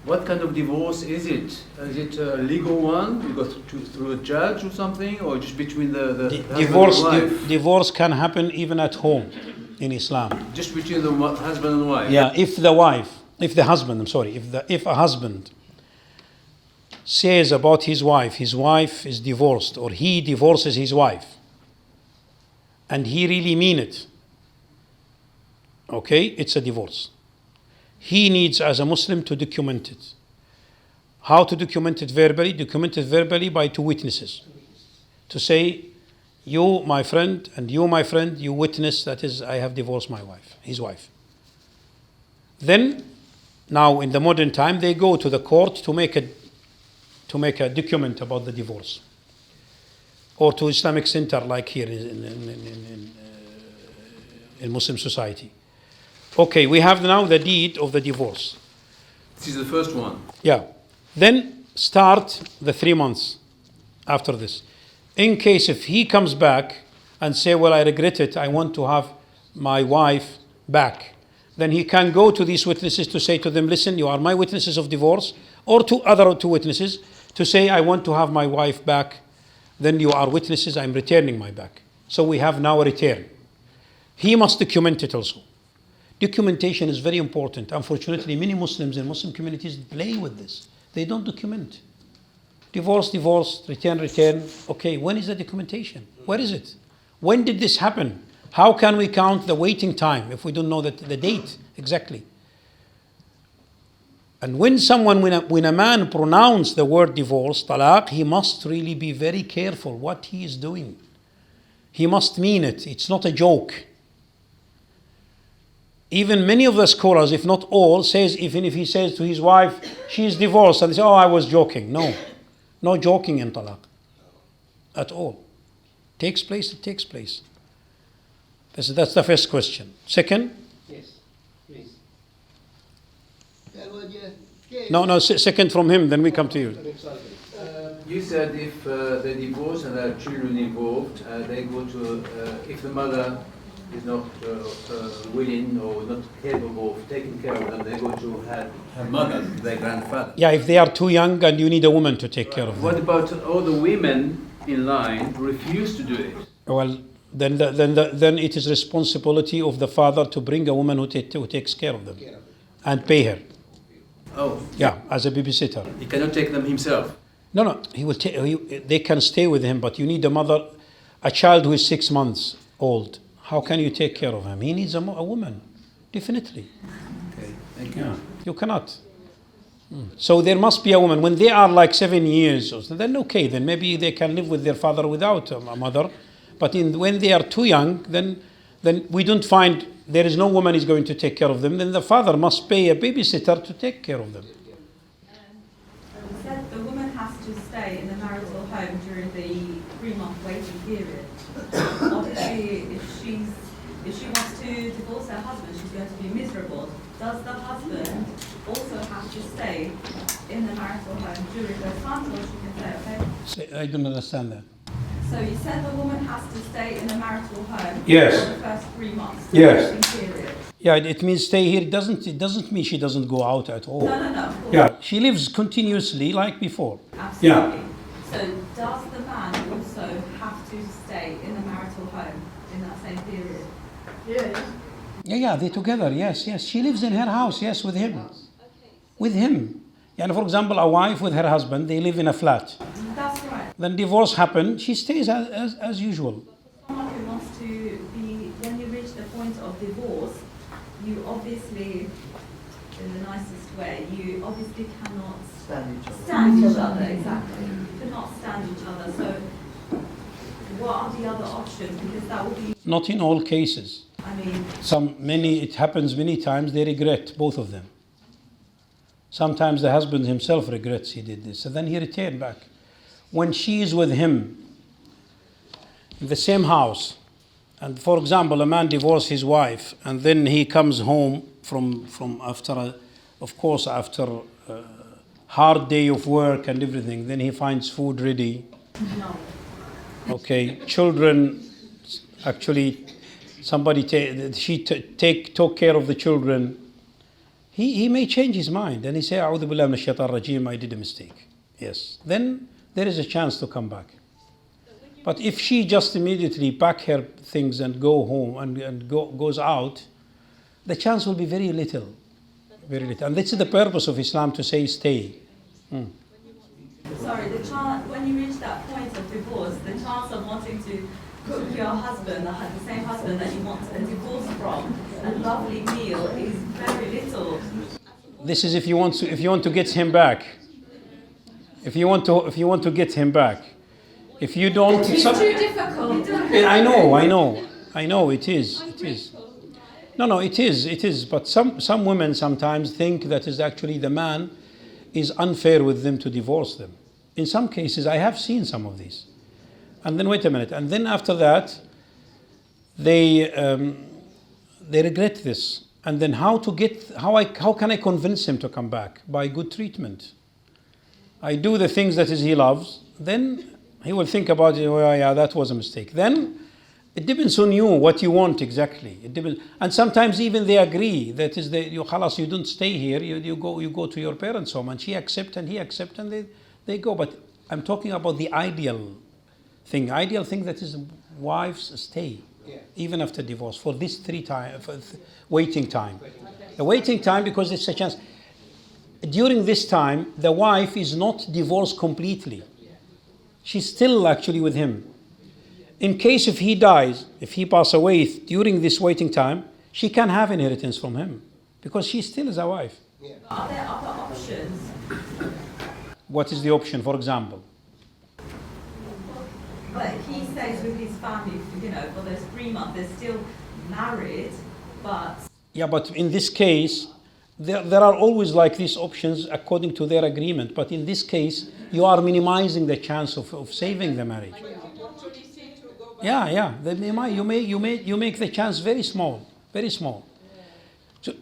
What kind of divorce is it? Is it a legal one? You go through a judge or something, or just between the divorce? husband and wife? Divorce can happen even at home in Islam. Just between the husband and wife. Yeah, if a husband says about his wife is divorced, or he divorces his wife, and he really mean it, Okay, it's a divorce. He needs, as a Muslim, to document it. How to document it verbally? Document it verbally by two witnesses. To say, you, my friend, and you, my friend, you witness, that is, I have divorced my wife, his wife. Then, now in the modern time, they go to the court to make a document about the divorce. Or to Islamic Center, like here in Muslim society. Okay, we have now the deed of the divorce. This is the first one. Yeah. Then start the 3 months after this. In case if he comes back and say, well, I regret it, I want to have my wife back, then he can go to these witnesses to say to them, listen, you are my witnesses of divorce, or to other two witnesses to say, I want to have my wife back. Then you are witnesses, I'm returning my back. So we have now a return. He must document it also. Documentation is very important. Unfortunately, many Muslims in Muslim communities play with this. They don't document. Divorce, return. Okay, when is the documentation? Where is it? When did this happen? How can we count the waiting time if we don't know the date exactly? And when a man pronounces the word divorce, talaq, he must really be very careful what he is doing. He must mean it. It's not a joke. Even many of the scholars, if not all, says, even if he says to his wife, she is divorced, and they say, oh, I was joking. No joking in talaq at all. Takes place, it takes place. That's the first question. Second? Yes, please. No, second from him, then we come to you. You said if they divorce and there are children involved, they go to, if the mother is not willing or not capable of taking care of them, they go to her mother, their grandfather. Yeah, if they are too young and you need a woman to take care of them. What about all the women in line who refuse to do it? Well, then it is responsibility of the father to bring a woman who takes care of them and pay her. Oh. Yeah, as a babysitter. He cannot take them himself? No, they can stay with him, but you need a child who is 6 months old. How can you take care of him? He needs a woman, definitely. Okay, thank you. Yeah, you cannot. So there must be a woman. When they are like 7 years, then okay, then maybe they can live with their father without a mother. But when they are too young, then we don't find there is no woman is going to take care of them. Then the father must pay a babysitter to take care of them. You said the woman has to stay in the marital home during the 3-month waiting period. Obviously, if she wants to divorce her husband, she's going to be miserable. Does the husband also have to stay in the marital home during those times, or she can say, okay? I don't understand that. So you said the woman has to stay in the marital home Yes. for the first 3 months. Yes. Waiting period. Yeah, it means stay here. It doesn't mean she doesn't go out at all. No, of course. Yeah, she lives continuously like before. Absolutely. Yeah. So does the man also have to stay in the marital home in that same period? Yeah, they're together. Yes. She lives in her house. Yes, with him. With him. Yeah, and for example, a wife with her husband, they live in a flat. That's right. Then divorce happens, she stays as usual. Someone who wants to be, when you reach the point of divorce, you obviously, in the nicest way, you obviously cannot stand each other, exactly. You cannot stand each other. So what are the other options? Because that would be... Not in all cases. I mean... It happens many times, they regret, both of them. Sometimes the husband himself regrets he did this, and then he returned back. When she is with him in the same house, and for example, a man divorced his wife, and then he comes home from after a hard day of work and everything, then he finds food ready. No. Okay, children, actually, somebody took care of the children. He may change his mind and he say, "A'udhu billahi minash shaitanir rajeem, I did a mistake." Yes, then there is a chance to come back. But if she just immediately pack her things and go home and goes out, the chance will be very little, very little. And this is the purpose of Islam, to say stay. Sorry, when you reach that point of divorce, the chance of wanting to cook your husband, the same husband that you want a divorce from, a lovely meal is very little. This is if you want to get him back. If you want to get him back. If you don't, It's too difficult. I know. It is. No, it is. But some women sometimes think that is actually the man is unfair with them to divorce them. In some cases, I have seen some of these. And then wait a minute. And then after that, they regret this. And then how can I convince him to come back? By good treatment. I do the things that he loves. Then he will think about it. Oh yeah, that was a mistake. Then it depends on you what you want exactly. It depends. And sometimes even they agree. That is you don't stay here. You go to your parents' home, and she accepts and he accepts, and they go. But I'm talking about the ideal thing. Ideal thing that is wives stay even after divorce for this waiting time. The waiting time, because it's a chance. During this time, the wife is not divorced completely. She's still actually with him. In case if he dies, if he passes away during this waiting time, she can have inheritance from him because she still is a wife. Are there other options? What is the option, for example? But he stays with his family, for those 3 months. They're still married, but... Yeah, but in this case, there are always like these options according to their agreement. But in this case, you are minimizing the chance of saving the marriage. Yeah. You make the chance very small, very small. So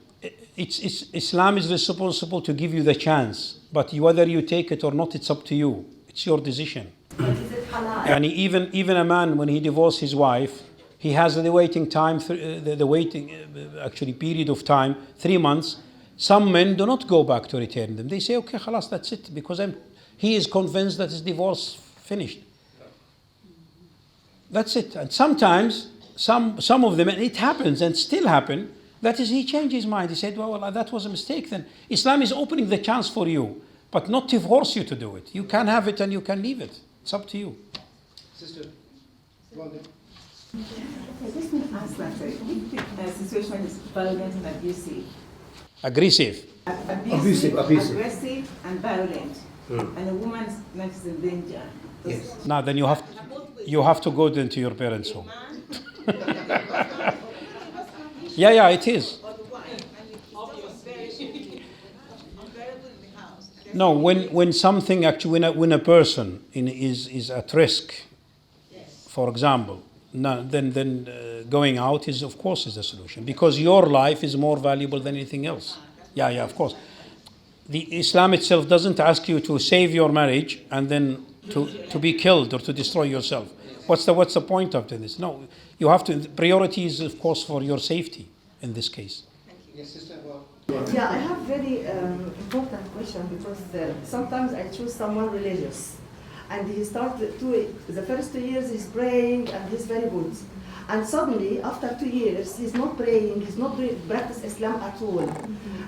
Islam is responsible to give you the chance, but whether you take it or not, it's up to you. It's your decision. Is it halal? And even a man, when he divorces his wife, he has the waiting time, actually period of time, 3 months. Some men do not go back to return them. They say, okay, khalas, that's it, because he is convinced that his divorce finished. That's it. And sometimes, some of them, and it happens and still happen, that is, he changed his mind. He said, well, that was a mistake. Then Islam is opening the chance for you, but not to force you to do it. You can have it and you can leave it. It's up to you. Sister, go on then. Okay, just want to ask that the situation is violent and abusive. Aggressive. Abusive. Aggressive and violent. And the woman's life is in danger. Yes. Now then you have to go then to your parents' home. Yeah, it is. No, when something actually, when a person is at risk, for example, then going out is of course is the solution, because your life is more valuable than anything else. Yeah, of course. The Islam itself doesn't ask you to save your marriage and then to be killed or to destroy yourself. What's the point of this? No, you have to. Priority is of course for your safety in this case. Yes, sister. Yeah, I have very important question, because sometimes I choose someone religious, and he started the first 2 years he's praying and he's very good, and suddenly after 2 years he's not praying, he's not doing practice Islam at all.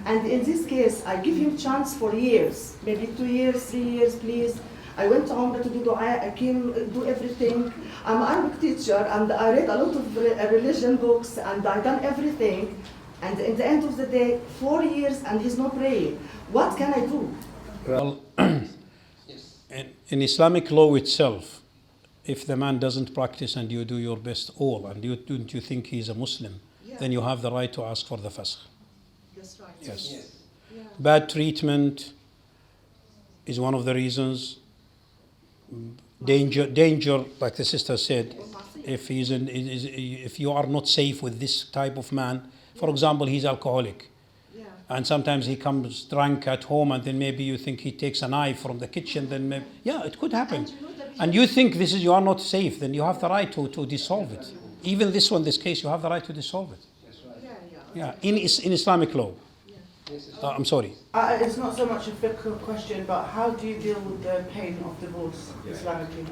And in this case, I give him chance for years, maybe 2 years, 3 years, please. I went to Umrah to do dua, I came, do everything. I'm an Arabic teacher, and I read a lot of religion books, and I done everything. And at the end of the day, 4 years and he's not praying. What can I do? Well, in Islamic law itself, if the man doesn't practice and you do your best all, and you think he's a Muslim, then you have the right to ask for the fasakh. That's right. Yes. Yeah. Bad treatment is one of the reasons. Danger, like the sister said, if you are not safe with this type of man. For example, he's alcoholic, and sometimes he comes drunk at home, and then maybe you think he takes a knife from the kitchen. Then maybe, it could happen, and you think you are not safe. Then you have the right to dissolve it. Even this case, you have the right to dissolve it. Yeah, in Islamic law. I'm sorry. It's not so much a fiqh question, but how do you deal with the pain of divorce Islamically?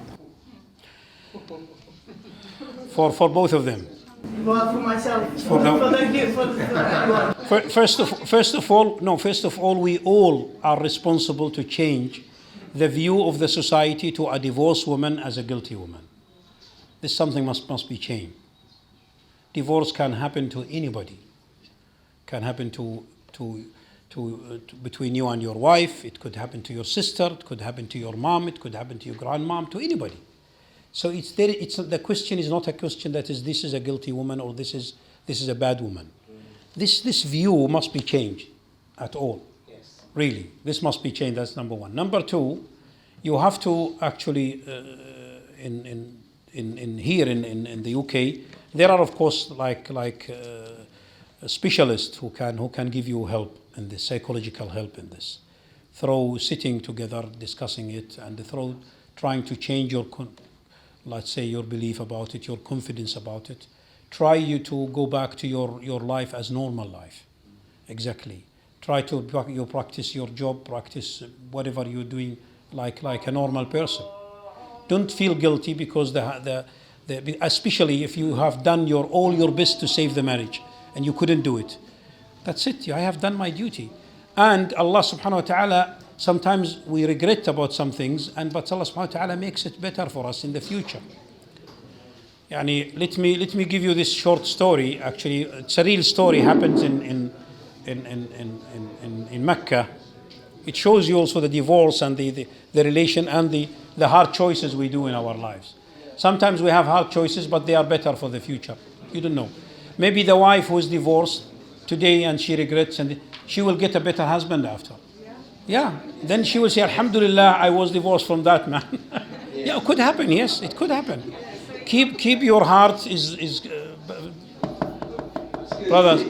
For both of them. Well, for myself. First of all, we all are responsible to change the view of the society to a divorced woman as a guilty woman. This something must be changed. Divorce can happen to anybody. Can happen to between you and your wife. It could happen to your sister. It could happen to your mom. It could happen to your grandmom. To anybody. So the question is not a question that is this is a guilty woman or this is a bad woman. This view must be changed at all. Yes. Really, this must be changed. That's number one. Number two, you have to actually in here in the UK, there are of course like specialists who can give you help in this, psychological help in this, through sitting together, discussing it, and through trying to change your let's say your belief about it, your confidence about it. Try you to go back to your life as normal life. Exactly. Try to you practice your job, practice whatever you're doing like a normal person. Don't feel guilty because especially if you have done all your best to save the marriage and you couldn't do it. That's it. I have done my duty. And Allah subhanahu wa ta'ala, sometimes we regret about some things, but Allah subhanahu wa ta'ala makes it better for us in the future. Yani, let me give you this short story. Actually, it's a real story. Happens in Mecca. It shows you also the divorce and the relation and the hard choices we do in our lives. Sometimes we have hard choices, but they are better for the future. You don't know. Maybe the wife who is divorced today and she regrets, and she will get a better husband after. Yeah. Then she will say, Alhamdulillah, I was divorced from that man. Yeah, it could happen. Yes, it could happen. Keep your heart brothers.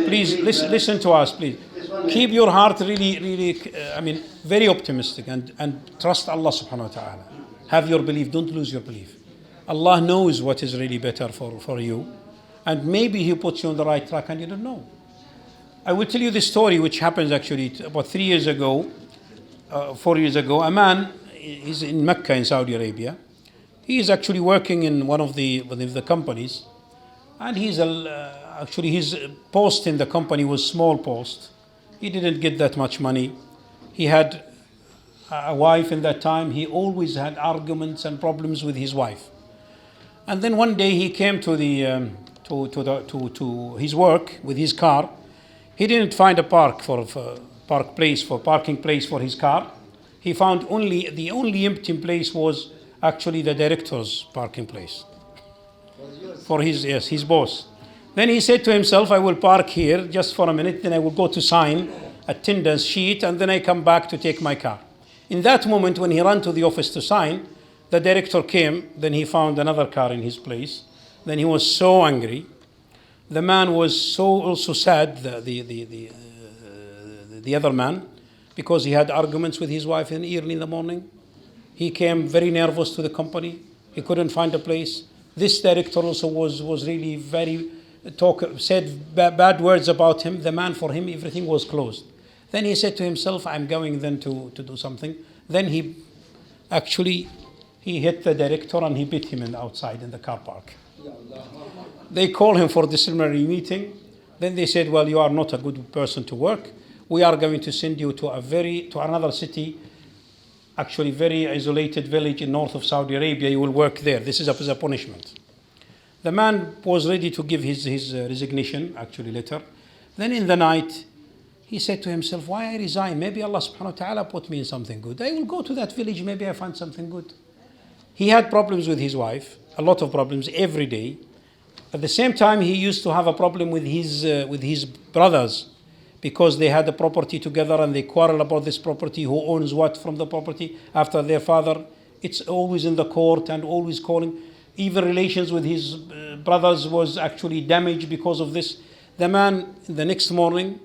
Please listen to us, please. Keep your heart really, very optimistic and trust Allah subhanahu wa ta'ala. Have your belief, don't lose your belief. Allah knows what is really better for you. And maybe He puts you on the right track and you don't know. I will tell you this story which happens actually about 4 years ago. A man is in Mecca in Saudi Arabia. He is actually working in one of the companies. And his post in the company was small post. He didn't get that much money. He had a wife in that time. He always had arguments and problems with his wife. And then one day he came to his work with his car. He didn't find a parking place for his car. He found the only empty place was actually the director's parking place for his boss. Then he said to himself, I will park here just for a minute, then I will go to sign attendance sheet, and then I come back to take my car. In that moment, when he ran to the office to sign, the director came, then he found another car in his place. Then he was so angry. The man was so also sad, the other man, because he had arguments with his wife early in the morning. He came very nervous to the company. He couldn't find a place. This director also was really very said bad words about him. The man, for him, everything was closed. Then he said to himself, I'm going then to do something. Then he hit the director and he beat him outside in the car park. They called him for disciplinary meeting. Then they said, well, you are not a good person to work. We are going to send you to another city, actually very isolated village in north of Saudi Arabia. You will work there. This is a punishment. The man was ready to give his resignation, letter. Then in the night, he said to himself, why I resign? Maybe Allah subhanahu wa ta'ala put me in something good. I will go to that village, maybe I find something good. He had problems with his wife, a lot of problems every day. At the same time, he used to have a problem with his brothers because they had a property together and they quarrel about this property, who owns what from the property after their father. It's always in the court and always calling. Even relations with his brothers was actually damaged because of this. The man, the next morning,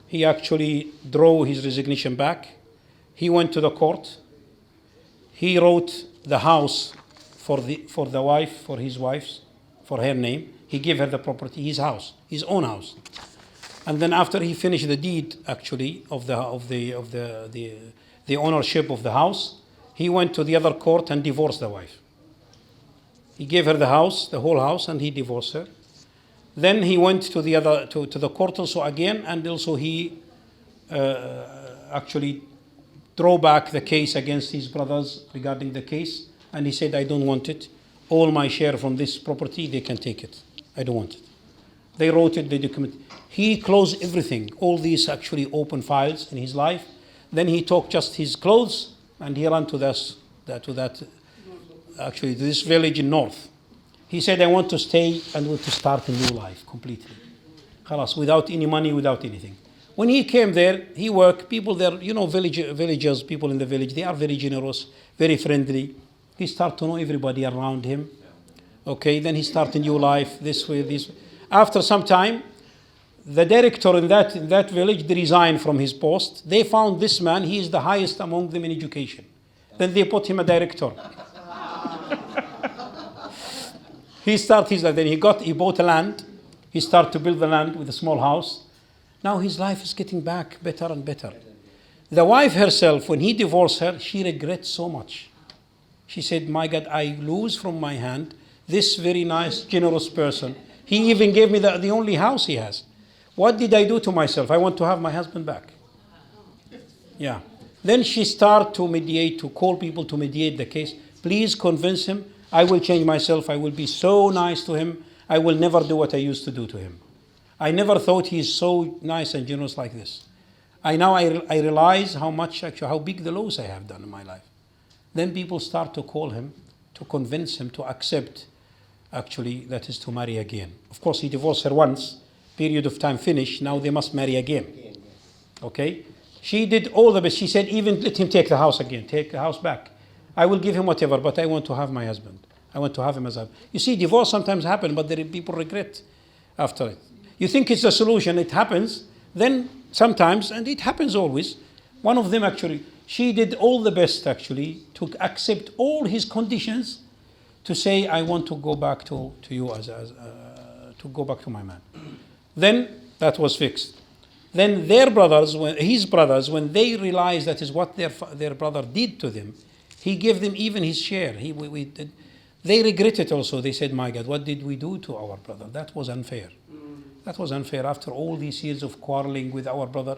he actually drew his resignation back. He went to the court. He wrote the house for the wife, for his wife's, for her name. He gave her the property, his house, his own house. And then after he finished the deed, actually, of the ownership of the house, he went to the other court and divorced the wife. He gave her the house, the whole house, and he divorced her. Then he went to the court also again, and also he actually drew back the case against his brothers regarding the case, and he said, I don't want it. all my share from this property, they can take it. I don't want it. They wrote it, they documented. He closed everything, all these actually open files in his life. Then he took just his clothes and he ran to this village in north. He said, I want to stay and want to start a new life completely. Khalas, without any money, without anything. When he came there, he worked, people there, villagers, people in the village, they are very generous, very friendly. He started to know everybody around him. Okay, then he started a new life, this way, this way. After some time, the director in that village, they resigned from his post. They found this man, he is the highest among them in education. Then they put him a director. He started his life, then he bought a land. He started to build the land with a small house. Now his life is getting back better and better. The wife herself, when he divorced her, she regrets so much. She said, my God, I lose from my hand this very nice, generous person. He even gave me the only house he has. What did I do to myself? I want to have my husband back. Yeah. Then she started to mediate, to call people to mediate the case. Please convince him. I will change myself. I will be so nice to him. I will never do what I used to do to him. I never thought he's so nice and generous like this. I realize how big the loss I have done in my life. Then people start to call him, to convince him to accept, that is to marry again. Of course, he divorced her once, period of time finished, now they must marry again. Okay? She did all the best. She said, even let him take the house again, take the house back. I will give him whatever, but I want to have my husband. I want to have him as a... You see, divorce sometimes happens, but people regret after it. You think it's a solution, it happens, then sometimes, and it happens always, one of them she did all the best to accept all his conditions, to say, I want to go back to you to go back to my man. Then that was fixed. Then his brothers, when they realized that is what their brother did to them, he gave them even his share. They regretted also. They said, my God, what did we do to our brother? That was unfair. That was unfair after all these years of quarreling with our brother.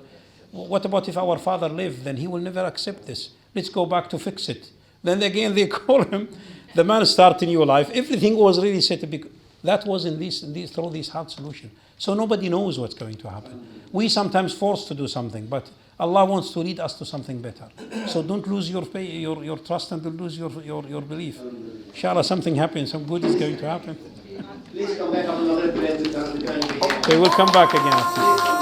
What about if our father lived? Then he will never accept this. Let's go back to fix it. Then again they call him. The man started a new life. Everything was really set up. That was through this hard solution. So nobody knows what's going to happen. We sometimes forced to do something, but Allah wants to lead us to something better. So don't lose your trust and don't lose your belief. Inshallah, something happens. Some good is going to happen. Please come back. They will come back again after.